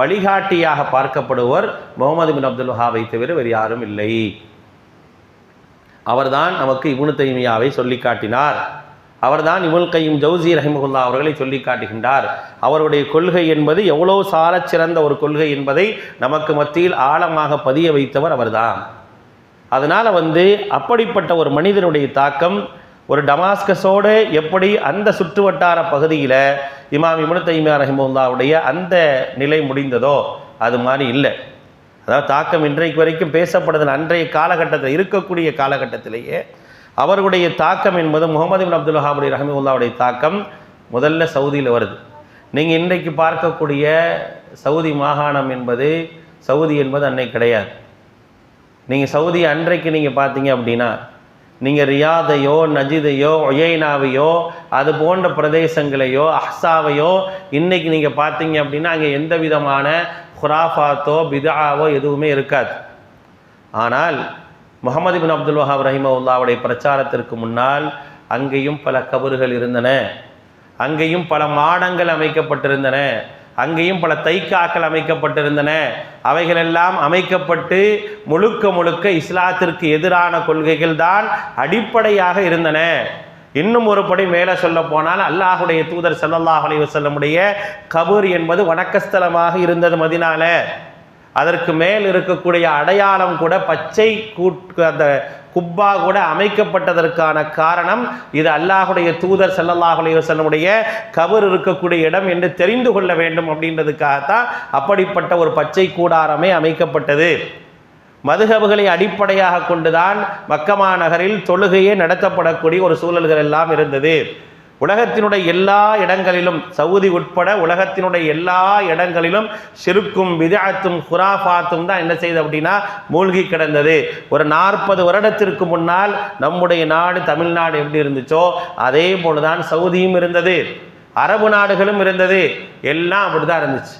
Speaker 1: வழிகாட்டியாக பார்க்கப்படுவர் முஹம்மது இப்னு அப்துல் வஹாபை தவிர வேறு யாரும் இல்லை. அவர்தான் நமக்கு இப்னு தைமியாவை சொல்லி காட்டினார். அவர்தான் இப்னுல் கய்யிம் ஜௌஸி ரஹிமஹுல்லாஹ் அவர்களை சொல்லி காட்டுகின்றார். அவருடைய கொள்கை என்பது எவ்வளோ சாலச் சிறந்த ஒரு கொள்கை என்பதை நமக்கு மத்தியில் ஆழமாக பதிய வைத்தவர் அவர்தான். அதனால் அப்படிப்பட்ட ஒரு மனிதனுடைய தாக்கம் ஒரு டமாஸ்கஸோடு எப்படி அந்த சுற்று வட்டார பகுதியில் இமாம் இப்னு தைமியா ரஹிமஹுல்லாஹ்வுடைய அந்த நிலை முடிந்ததோ அது மாதிரி இல்லை. அதாவது தாக்கம் இன்றைக்கு வரைக்கும் பேசப்படுதல் அன்றைய காலகட்டத்தில் இருக்கக்கூடிய காலகட்டத்திலேயே அவருடைய தாக்கம் என்பது முகமது இப்னு அப்துல் வஹாப் ரஹிமஹுல்லாஹ்வுடைய தாக்கம் முதல்ல சவுதியில் வருது. நீங்கள் இன்றைக்கு பார்க்கக்கூடிய சவுதி மாகாணம் என்பது, சவுதி என்பது அன்னைக்கு கிடையாது. நீங்கள் சவுதி அன்றைக்கு நீங்கள் பார்த்தீங்க அப்படின்னா நீங்கள் ரியாதையோ, நஜிதையோ, ஒயைனாவையோ, அது போன்ற பிரதேசங்களையோ, அஹ்சாவையோ இன்றைக்கி நீங்கள் பார்த்தீங்க அப்படின்னா அங்கே எந்த விதமான குராஃபாத்தோ பிதாவோ எதுவுமே இருக்காது. ஆனால் முகமது இப்னு அப்துல் வஹாப் ரஹிமஹுல்லாஹ்வுடைய பிரச்சாரத்திற்கு முன்னால் அங்கேயும் பல கபறுகள் இருந்தன, அங்கேயும் பல மாடங்கள் அமைக்கப்பட்டிருந்தன, அங்கேயும் பல தைக்காக்கள் அமைக்கப்பட்டிருந்தன. அவைகளெல்லாம் அமைக்கப்பட்டு முழுக்க இஸ்லாத்திற்கு எதிரான கொள்கைகள் தான் அடிப்படையாக இருந்தன. இன்னும் ஒரு படி மேலே சொல்ல போனால் அல்லாஹுடைய தூதர் ஸல்லல்லாஹு அலைஹி வஸல்லமுடைய கபர் என்பது வணக்கஸ்தலமாக இருந்தது மதீனால. அதற்கு மேல் இருக்கக்கூடிய அடையாளம் கூட பச்சை அந்த குப்பா கூட அமைக்கப்பட்டதற்கான காரணம் இது அல்லாஹுடைய தூதர் ஸல்லல்லாஹு அலைஹி வஸல்லமுடைய கபர் இருக்கக்கூடிய இடம் என்று தெரிந்து கொள்ள வேண்டும் அப்படின்றதுக்காகத்தான் அப்படிப்பட்ட ஒரு பச்சை கூடாரமே அமைக்கப்பட்டது. மதுஹபுகளை அடிப்படையாக கொண்டுதான் மக்கமா நகரில் தொழுகையே நடத்தப்படக்கூடிய ஒரு சூழல்கள் எல்லாம் இருந்தது. உலகத்தினுடைய எல்லா இடங்களிலும், சவுதி உட்பட உலகத்தினுடைய எல்லா இடங்களிலும் ஷிர்க்கும் பித்அத்தும் குராஃபாத்தும் தான் என்ன செய்யுது அப்படின்னா மூழ்கி கிடந்தது. ஒரு 40 வருடத்திற்கு முன்னால் நம்முடைய நாடு தமிழ்நாடு எப்படி இருந்துச்சோ அதே போலதான் சவுதியும் இருந்தது, அரபு நாடுகளும் இருந்தது, எல்லாம் அப்படிதான் இருந்துச்சு.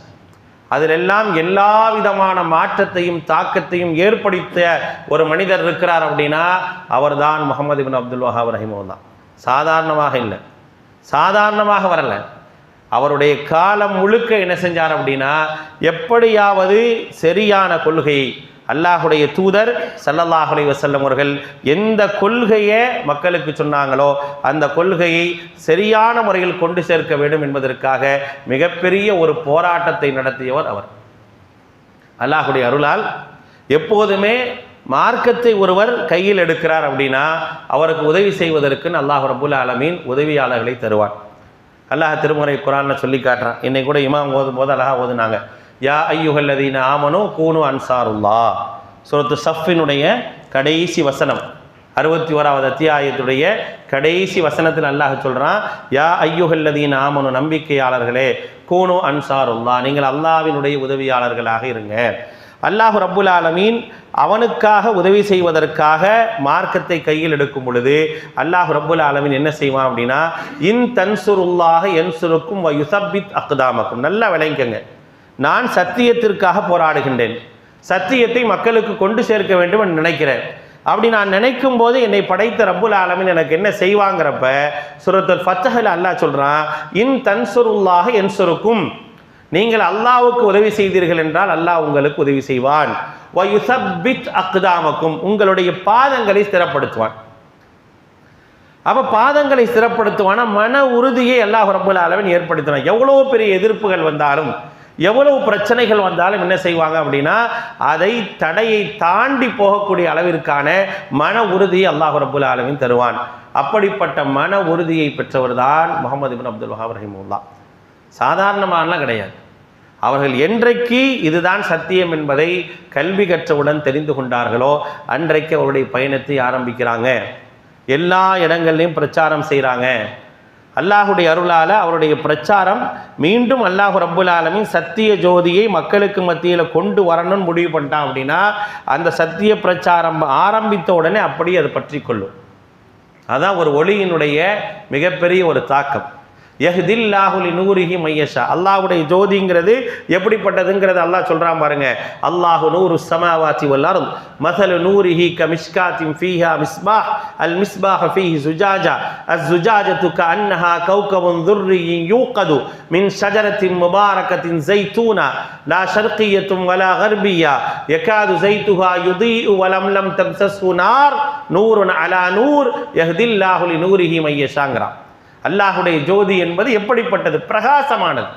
Speaker 1: அதிலெல்லாம் எல்லா விதமான மாற்றத்தையும் தாக்கத்தையும் ஏற்படுத்த ஒரு மனிதர் இருக்கிறார் அப்படின்னா அவர்தான் முகமது இப்னு அப்துல் வஹாப் ரஹிமஹுல்லாஹ். சாதாரணமாக இல்லை, சாதாரணமாக வரல. அவருடைய காலம் முழுக்க என்ன செஞ்சார் அப்படின்னா எப்படியாவது சரியான கொள்கையை, அல்லாஹுடைய தூதர் ஸல்லல்லாஹு அலைஹி வஸல்லம் அவர்கள் எந்த கொள்கையை மக்களுக்கு சொன்னாங்களோ அந்த கொள்கையை சரியான முறையில் கொண்டு சேர்க்க வேண்டும் என்பதற்காக மிகப்பெரிய ஒரு போராட்டத்தை நடத்தியவர் அவர். அல்லாஹுடைய அருளால் எப்போதுமே மார்க்கத்தை ஒருவர் கையில் எடுக்கிறார் அப்படின்னா அவருக்கு உதவி செய்வதற்கு அல்லாஹ் ரப்புல் ஆலமீன் உதவியாளர்களை தருவார். அல்லாஹ் திருமறை குர்ஆன்ல சொல்லி காட்டுறான். இன்னைக்கு கூட இமாம் ஓதும் போது அழகா ஓதுனாங்க, யா ஐயுஹல்லதீன ஆமனு கூனு அன்சாருல்லாஹ். சூரத்து ஸஃப்பினுடைய கடைசி வசனம். 61வது அத்தியாயத்துடைய கடைசி வசனத்தில் அல்லாஹ் சொல்கிறான், யா ஐயுஹல்லதீன ஆமனு, நம்பிக்கையாளர்களே, கூனு அன்சாருல்லா, நீங்கள் அல்லாஹ்வினுடைய உதவியாளர்களாக இருங்க. அல்லாஹ் ரப்புல் ஆலமீன் அவனுக்காக உதவி செய்வதற்காக மார்க்கத்தை கையில் எடுக்கும் பொழுது அல்லாஹ் ரப்புல் ஆலமீன் என்ன செய்வான் அப்படின்னா, இன் தன்சுருல்லாஹ யன்சுருக்கும் வ யுஸப்பித் அக்தாமக்கும். நல்லா விளங்கிக்கங்க, நான் சத்தியத்திற்காக போராடுகின்றேன், சத்தியத்தை மக்களுக்கு கொண்டு சேர்க்க வேண்டும் என்று நினைக்கிறேன். அப்படி நான் நினைக்கும் போது என்னை படைத்த ரப்புல் ஆலமீன் எனக்கு என்ன செய்வாங்கிறப்ப சூரத்துல் ஃபத்ஹ்ல அல்லாஹ் சொல்றான், இன் தன்சுருல்லாஹ யன்சுருக்கும், நீங்கள் அல்லாஹ்வுக்கு உதவி செய்தீர்கள் என்றால் அல்லாஹ் உங்களுக்கு உதவி செய்வான். வ யுஸப்பித் அக்தாமக்கும், உங்களுடைய பாதங்களை ஸ்திரப்படுத்துவான். அப்போ பாதங்களை ஸ்திரப்படுத்துவானா மன உறுதியை அல்லாஹ் ரப்புல் ஆலமீன் ஏற்படுத்தினான். எவ்வளோ பெரிய எதிர்ப்புகள் வந்தாலும், எவ்வளவு பிரச்சனைகள் வந்தாலும் என்ன செய்வாங்க அப்படின்னா, அதை தடையை தாண்டி போகக்கூடிய அளவிற்கான மன உறுதியை அல்லாஹ் ரப்புல் ஆலமீன் தருவான். அப்படிப்பட்ட மன உறுதியை பெற்றவர் தான் முஹம்மது இப்னு அப்துல் வஹாப் ரஹிமஹுல்லாஹ். சாதாரணமானலாம் கிடையாது. அவர்கள் என்றைக்கு இதுதான் சத்தியம் என்பதை கல்வி கற்றவுடன் தெரிந்து கொண்டார்களோ அன்றைக்கு அவருடைய பயணத்தை ஆரம்பிக்கிறாங்க. எல்லா இடங்கள்லையும் பிரச்சாரம் செய்கிறாங்க. அல்லாஹுடைய அருளால் அவருடைய பிரச்சாரம் மீண்டும் அல்லாஹ் ரப்புல் ஆலமீன் சத்திய ஜோதியை மக்களுக்கு மத்தியில் கொண்டு வரணும்னு முடிவு பண்ணிட்டான் அப்படின்னா, அந்த சத்திய பிரச்சாரம் ஆரம்பித்த உடனே அப்படியே அதை பற்றி கொள்ளும். அதான் ஒரு ஒளியினுடைய மிகப்பெரிய ஒரு தாக்கம். யஹ்தில்லாஹு லிநூரிஹி மையஷா, அல்லாஹ்வுடைய ஜோதிங்கிறது எப்படிப்பட்டதுங்கிறது அல்லாஹ் சொல்றான் பாருங்க. அல்லாஹு நூரு ஸமாவாதி வல் அர்த் மஸலு நூரிஹி கமிஷ்காத்தின் ஃபீஹா மிஸ்பாஹ் அல் மிஸ்பாஹ் ஃபீஹி ஸுஜாஜா அஸ்-ஸுஜாஜத்து கஅன்னஹா கௌகபுன் துர்ரிய்யுன் யூகது மின் ஷஜரத்தின் முபாரகத்தின் ஸைத்தூனா லா ஷர்கிய்யத்துன் வலா கர்பிய்யா யகாது ஸைத்துஹா யுதீஉ வலம் லம் தம்ஸஸ்ஹு நார் நூருன் அலா நூர் யஹ்தில்லாஹு லிநூரிஹி மையஷாங்கிறான். அல்லாஹுடைய ஜோதி என்பது எப்படிப்பட்டது? பிரகாசமானது.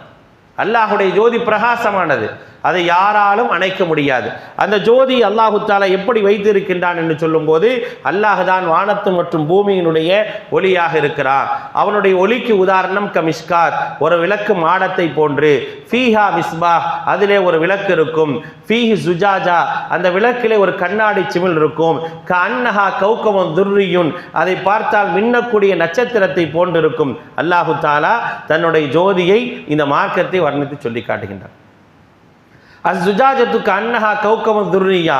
Speaker 1: அல்லாஹுடைய ஜோதி பிரகாசமானது, அதை யாராலும் அணைக்க முடியாது. அந்த ஜோதி அல்லாஹு தஆலா எப்படி வைத்திருக்கின்றான் என்று சொல்லும்போது, அல்லாஹ் தான் வானத்து மற்றும் பூமியினுடைய ஒளியாக இருக்கிறான். அவனுடைய ஒளிக்கு உதாரணம் கமிஷ்காத், ஒரு விளக்கு மாடத்தை போன்று, ஃபீஹா மிஸ்பாஹ், அதிலே ஒரு விளக்கு இருக்கும், ஃபீஹி ஸுஜாஜா, அந்த விளக்கிலே ஒரு கண்ணாடி சிமிழ் இருக்கும், கஅன்னஹா கௌகபுன் துர்ரியுன், அதை பார்த்தால் மின்னக்கூடிய நட்சத்திரத்தை போன்றிருக்கும். அல்லாஹு தஆலா தன்னுடைய ஜோதியை இந்த மார்க்கத்தை வர்ணித்து சொல்லி காட்டுகின்றார். அஸ்-ஸுஜாஜத்து கஅன்னஹா கௌகபுன் துர்ரியா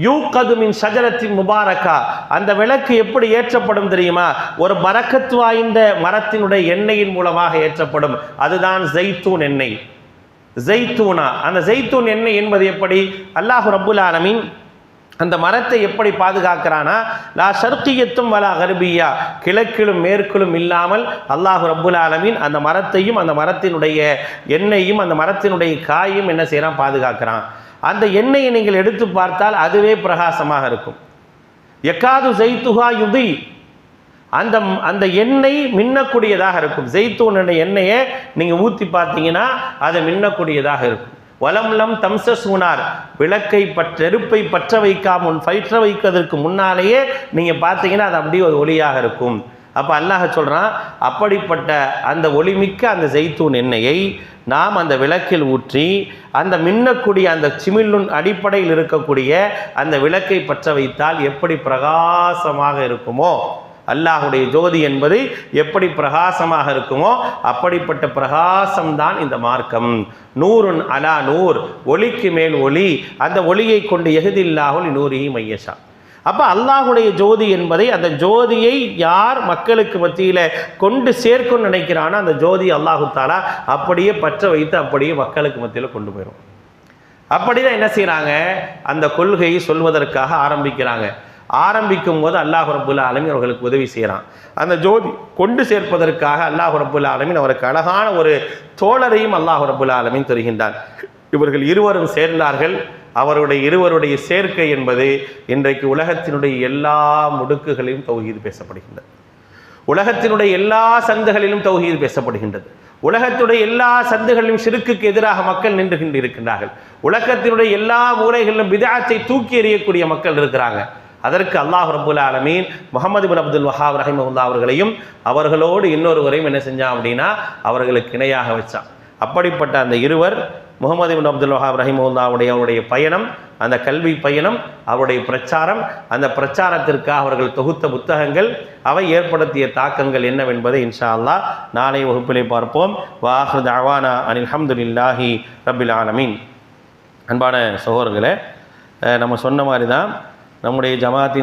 Speaker 1: யூகது மின் ஷஜரத்தின் முபாரகா, அந்த விளக்கு எப்படி ஏற்றப்படும் தெரியுமா? ஒரு பரக்கத் வாய்ந்த மரத்தினுடைய எண்ணெயின் மூலமாக ஏற்றப்படும். அதுதான் ஸைத்தூன் எண்ணெய். ஸைத்தூனா, அந்த ஸைத்தூன் எண்ணெய் என்பது எப்படி? அல்லாஹ் ரப்புல் ஆலமீன் அந்த மரத்தை எப்படி பாதுகாக்கிறானா, லா ஷர்கிய்யத்தும் வலா கர்பிய்யா, கிழக்கிலும் மேற்கிலும் இல்லாமல் அல்லாஹ் ரப்புல் ஆலமீன் அந்த மரத்தையும் அந்த மரத்தினுடைய எண்ணெயும் அந்த மரத்தினுடைய காயும் என்ன செய்யறான்? பாதுகாக்கிறான். அந்த எண்ணெயை நீங்கள் எடுத்து பார்த்தால் அதுவே பிரகாசமாக இருக்கும். யகாது ஸைத்துஹா யுதி, அந்த எண்ணெய் மின்னக்கூடியதாக இருக்கும். ஸைத்தூனுடைய எண்ணெயை நீங்கள் ஊற்றி பார்த்தீங்கன்னா அது மின்னக்கூடியதாக இருக்கும். வலம்லம் தம்சசூனார், விளக்கை நெருப்பை பற்ற வைப்பதற்கு முன்னாலேயே நீங்கள் பார்த்தீங்கன்னா அது அப்படியே ஒரு ஒளியாக இருக்கும். அப்போ அல்லாஹ் சொல்கிறான், அப்படிப்பட்ட அந்த ஒளிமிக்க அந்த ஸைத்தூன் எண்ணெயை நாம் அந்த விளக்கில் ஊற்றி அந்த மின்னக்கூடிய அந்த சிமிழுன் அடிப்படையில் இருக்கக்கூடிய அந்த விளக்கை பற்ற வைத்தால் எப்படி பிரகாசமாக இருக்குமோ, அல்லாஹுடைய ஜோதி என்பது எப்படி பிரகாசமாக இருக்குமோ அப்படிப்பட்ட பிரகாசம்தான் இந்த மார்க்கம். நூருன் அலா நூர், ஒளிக்கு மேல் ஒளி, அந்த ஒளியை கொண்டு யஹ்தில்லாஹு லிநூரிஹி மையஷா. அப்போ அல்லாஹுடைய ஜோதி என்பதை, அந்த ஜோதியை யார் மக்களுக்கு மத்தியில் கொண்டு சேர்க்கும்னு நினைக்கிறானோ அந்த ஜோதி அல்லாஹு தஆலா அப்படியே பற்ற வைத்து அப்படியே மக்களுக்கு மத்தியில் கொண்டு போயிடும். அப்படிதான் என்ன செய்கிறாங்க? அந்த கொள்கையை சொல்வதற்காக ஆரம்பிக்கிறாங்க. ஆரம்பிக்கும் போது அல்லாஹ் ரப்புல் ஆலமீன் அவர்களுக்கு உதவி செய்கிறான். அந்த ஜோதி கொண்டு சேர்ப்பதற்காக அல்லாஹ் ரப்புல் ஆலமீன் அவருக்கு அழகான ஒரு தோழரையும் அல்லாஹ் ரப்புல் ஆலமீன் தருகின்றான். இவர்கள் இருவரும் சேர்ந்தார்கள். அவருடைய இருவருடைய சேர்க்கை என்பது இன்றைக்கு உலகத்தினுடைய எல்லா முடுக்குகளிலும் தௌஹீத் பேசப்படுகின்றது. உலகத்தினுடைய எல்லா சந்துகளிலும் தௌஹீத் பேசப்படுகின்றது. உலகத்துடைய எல்லா சந்துகளிலும் ஷிர்க்குக்கு எதிராக மக்கள் நின்று இருக்கின்றார்கள். உலகத்தினுடைய எல்லா மூலைகளிலும் பித்அத்தை தூக்கி எறியக்கூடிய மக்கள் இருக்கிறாங்க. அதற்கு அல்லாஹ் ரப்புல் ஆலமீன் முஹம்மது இப்னு அப்துல் வஹாப் ரஹிமஹுல்லாஹ் அவர்களையும் அவர்களோடு இன்னொருவரையும் என்ன செஞ்சான் அப்படின்னா அவர்களுக்கு இணையாக வச்சான். அப்படிப்பட்ட அந்த இருவர் முகமது இப்னு அப்துல் வஹாப் ரஹிமஹுல்லாவுடைய பயணம், அந்த கல்வி பயணம், அவருடைய பிரச்சாரம், அந்த பிரச்சாரத்திற்காக அவர்கள் தொகுத்த புத்தகங்கள், அவை ஏற்படுத்திய தாக்கங்கள் என்னவென்பதை இன்ஷா அல்லாஹ் நாளை வகுப்பிலே பார்ப்போம். வாஹிரு தஅவானா அனில் ஹம்துலில்லாஹி ரப்பில் ஆலமீன். அன்பான சகோதரர்களே, நம்ம சொன்ன மாதிரி தான் நம்முடைய ஜமாத்தின்